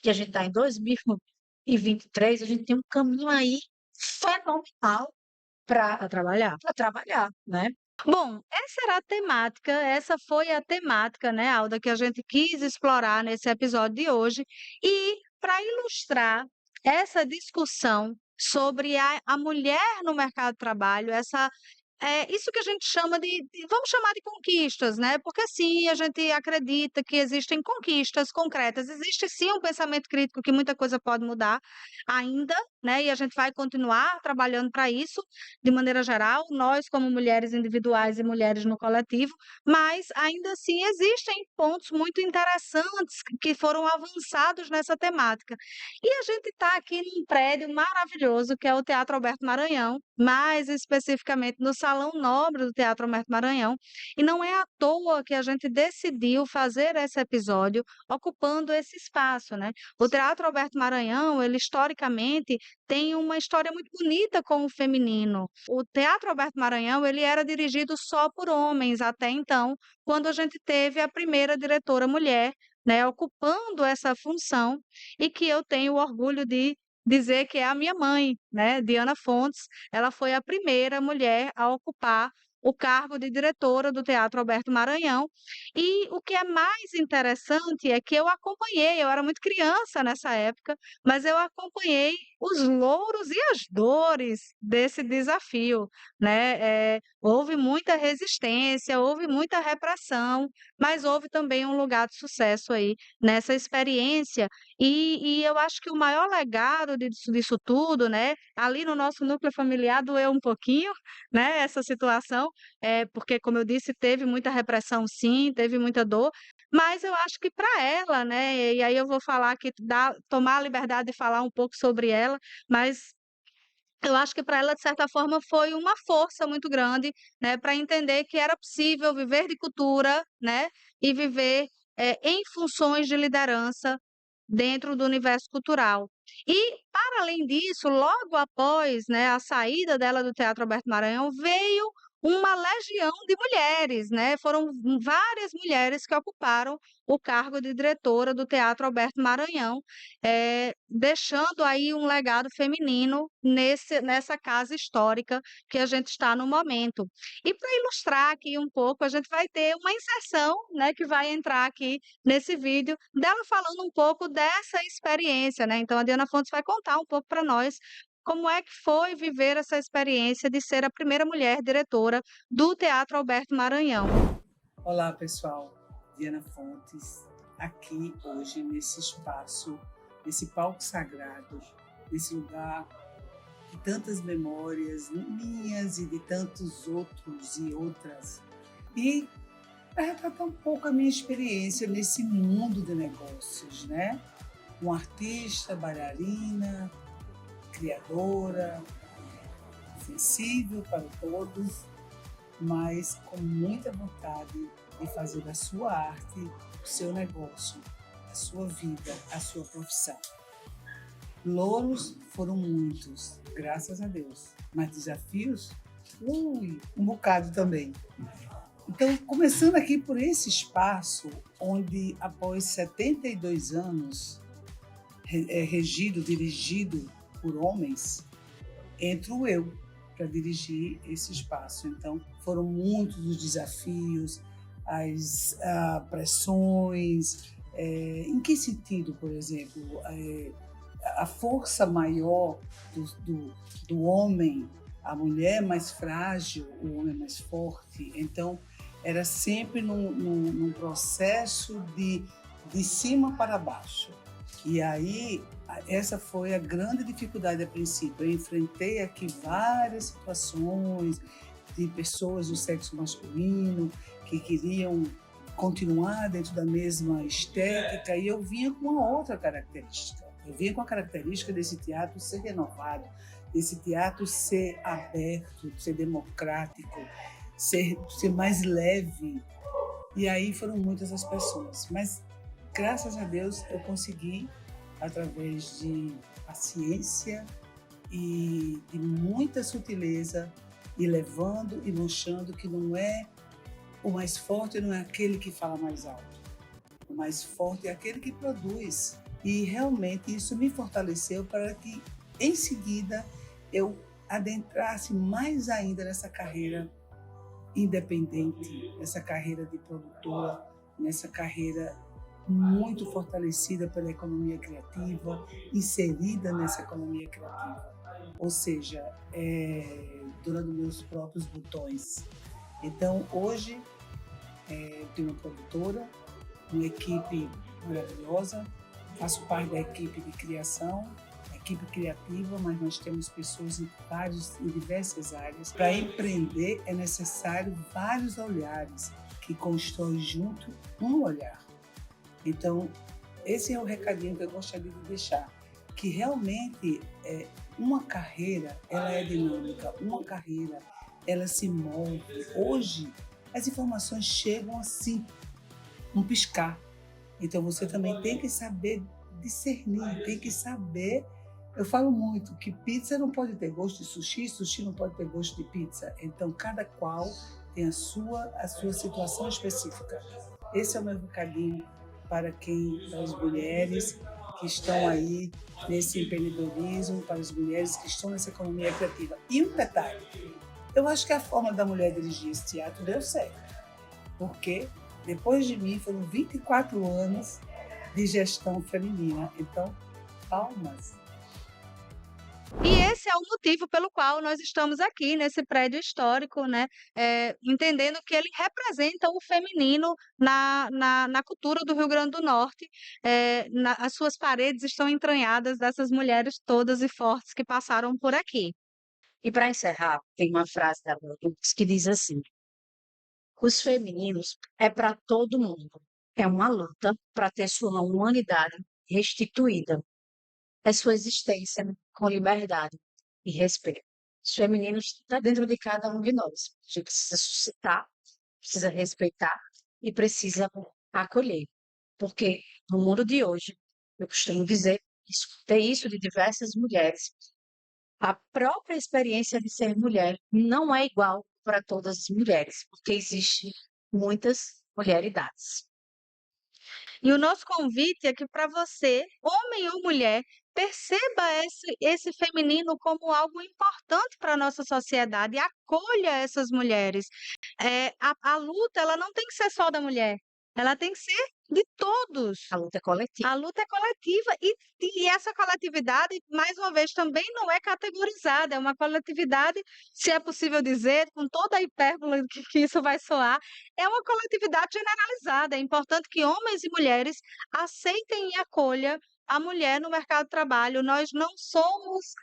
que a gente está em 2023, a gente tem um caminho aí fenomenal para Para trabalhar. trabalhar, né? Bom, essa era a temática, essa foi a temática, né, Alda, que a gente quis explorar nesse episódio de hoje. E para ilustrar essa discussão sobre a mulher no mercado de trabalho, essa isso que a gente chama vamos chamar de conquistas, né, porque sim, a gente acredita que existem conquistas concretas, existe sim um pensamento crítico que muita coisa pode mudar ainda, né, e a gente vai continuar trabalhando para isso, de maneira geral, nós como mulheres individuais e mulheres no coletivo, mas ainda assim existem pontos muito interessantes que foram avançados nessa temática. E a gente está aqui num prédio maravilhoso que é o Teatro Alberto Maranhão, mais especificamente no Salão Nobre do Teatro Alberto Maranhão, e não é à toa que a gente decidiu fazer esse episódio ocupando esse espaço, né. O Teatro Alberto Maranhão, ele historicamente tem uma história muito bonita com o feminino. O Teatro Alberto Maranhão, ele era dirigido só por homens até então, quando a gente teve a primeira diretora mulher, né, ocupando essa função, e que eu tenho o orgulho de dizer que é a minha mãe, né, Diana Fontes, ela foi a primeira mulher a ocupar o cargo de diretora do Teatro Alberto Maranhão. E o que é mais interessante é que eu era muito criança nessa época, mas eu acompanhei os louros e as dores desse desafio, né. Houve muita resistência, houve muita repressão, mas houve também um lugar de sucesso aí nessa experiência e eu acho que o maior legado disso tudo, né, ali no nosso núcleo familiar doeu um pouquinho, né, essa situação, porque como eu disse, teve muita repressão sim, teve muita dor, mas eu acho que para ela, né, e aí eu vou falar aqui tomar a liberdade de falar um pouco sobre ela, mas eu acho que para ela, de certa forma, foi uma força muito grande, né, para entender que era possível viver de cultura, né, e viver, em funções de liderança dentro do universo cultural. E, para além disso, logo após, né, a saída dela do Teatro Alberto Maranhão, veio uma legião de mulheres, né, foram várias mulheres que ocuparam o cargo de diretora do Teatro Alberto Maranhão, deixando aí um legado feminino nessa casa histórica que a gente está no momento. E para ilustrar aqui um pouco, a gente vai ter uma inserção, né, que vai entrar aqui nesse vídeo, dela falando um pouco dessa experiência, né. Então a Diana Fontes vai contar um pouco para nós como é que foi viver essa experiência de ser a primeira mulher diretora do Teatro Alberto Maranhão. Olá, pessoal. Diana Fontes, aqui hoje nesse espaço, nesse palco sagrado, nesse lugar de tantas memórias minhas e de tantos outros e outras. E para retratar um pouco a minha experiência nesse mundo de negócios, né? Uma artista, bailarina, criadora, sensível para todos, mas com muita vontade de fazer da sua arte o seu negócio, a sua vida, a sua profissão. Louros foram muitos, graças a Deus, mas desafios, um bocado também. Então, começando aqui por esse espaço, onde após 72 anos, dirigido por homens, entro eu para dirigir esse espaço. Então, foram muitos os desafios, as pressões. Em que sentido, por exemplo? A força maior do homem, a mulher mais frágil, o homem mais forte. Então, era sempre num processo de cima para baixo. E aí, essa foi a grande dificuldade a princípio. Eu enfrentei aqui várias situações de pessoas do sexo masculino que queriam continuar dentro da mesma estética, e eu vinha com uma outra característica. Eu vinha com a característica desse teatro ser renovado, desse teatro ser aberto, ser democrático, ser mais leve. E aí foram muitas as pessoas, mas graças a Deus eu consegui, através de paciência e de muita sutileza, ir levando e mostrando que não é o mais forte, não é aquele que fala mais alto. O mais forte é aquele que produz. E realmente isso me fortaleceu para que, em seguida, eu adentrasse mais ainda nessa carreira independente, nessa carreira de produtora, nessa carreira muito fortalecida pela economia criativa, inserida nessa economia criativa. Ou seja, dona dos meus próprios botões. Então, hoje, eu tenho uma produtora, uma equipe maravilhosa, faço parte da equipe de criação, equipe criativa, mas nós temos pessoas em diversas áreas. Para empreender é necessário vários olhares que constroem junto um olhar. Então, esse é o recadinho que eu gostaria de deixar, que realmente uma carreira, ela é dinâmica, uma carreira, ela se move. Hoje, as informações chegam assim, um piscar. Então, você também tem que saber discernir, tem que saber. Eu falo muito que pizza não pode ter gosto de sushi, sushi não pode ter gosto de pizza. Então, cada qual tem a sua situação específica. Esse é o meu recadinho para as mulheres que estão aí nesse empreendedorismo, para as mulheres que estão nessa economia criativa. E um detalhe, eu acho que a forma da mulher dirigir esse teatro deu certo, porque depois de mim foram 24 anos de gestão feminina. Então, palmas. E esse é o motivo pelo qual nós estamos aqui nesse prédio histórico, né? Entendendo que ele representa o feminino na cultura do Rio Grande do Norte. As suas paredes estão entranhadas dessas mulheres todas e fortes que passaram por aqui. E para encerrar, tem uma frase da Bell Hooks que diz assim: os femininos é para todo mundo. É uma luta para ter sua humanidade restituída. É sua existência com liberdade e respeito. Os femininos está dentro de cada um de nós. A gente precisa suscitar, precisa respeitar e precisa acolher. Porque no mundo de hoje, eu costumo dizer, escutei isso de diversas mulheres, a própria experiência de ser mulher não é igual para todas as mulheres, porque existem muitas mulheridades. E o nosso convite é que para você, homem ou mulher, perceba esse feminino como algo importante para a nossa sociedade e acolha essas mulheres. A luta, ela não tem que ser só da mulher, ela tem que ser de todos. A luta é coletiva. A luta é coletiva e essa coletividade, mais uma vez, também não é categorizada, é uma coletividade, se é possível dizer, com toda a hipérbole que isso vai soar, é uma coletividade generalizada. É importante que homens e mulheres aceitem e acolham a mulher no mercado de trabalho. Nós não somos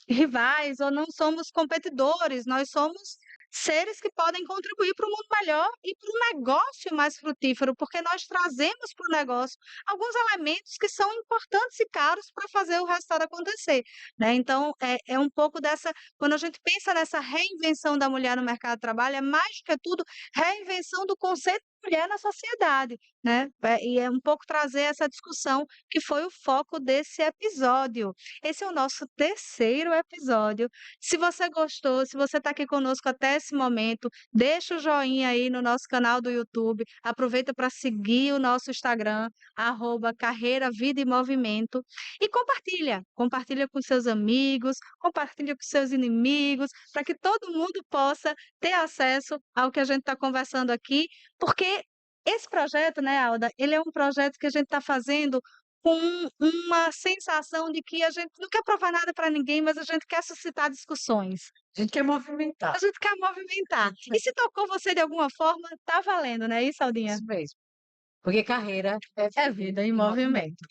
rivais ou não somos competidores, nós somos seres que podem contribuir para um mundo melhor e para um negócio mais frutífero, porque nós trazemos para o negócio alguns elementos que são importantes e caros para fazer o resultado acontecer, né? Então, é um pouco dessa, quando a gente pensa nessa reinvenção da mulher no mercado de trabalho, é mais do que tudo reinvenção do conceito de mulher na sociedade, né? E é um pouco trazer essa discussão que foi o foco desse episódio. Esse é o nosso terceiro episódio. Se você gostou, se você está aqui conosco até esse momento, deixa o joinha aí no nosso canal do YouTube. Aproveita para seguir o nosso Instagram, @Carreira, Vida e Movimento. E compartilha. Compartilha com seus amigos, compartilha com seus inimigos, para que todo mundo possa ter acesso ao que a gente está conversando aqui, porque esse projeto, né, Alda, ele é um projeto que a gente está fazendo com uma sensação de que a gente não quer provar nada para ninguém, mas a gente quer suscitar discussões. A gente quer movimentar. A gente quer movimentar. E se tocou você de alguma forma, tá valendo, não é isso, Aldinha? Isso mesmo. Porque carreira É vida em movimento.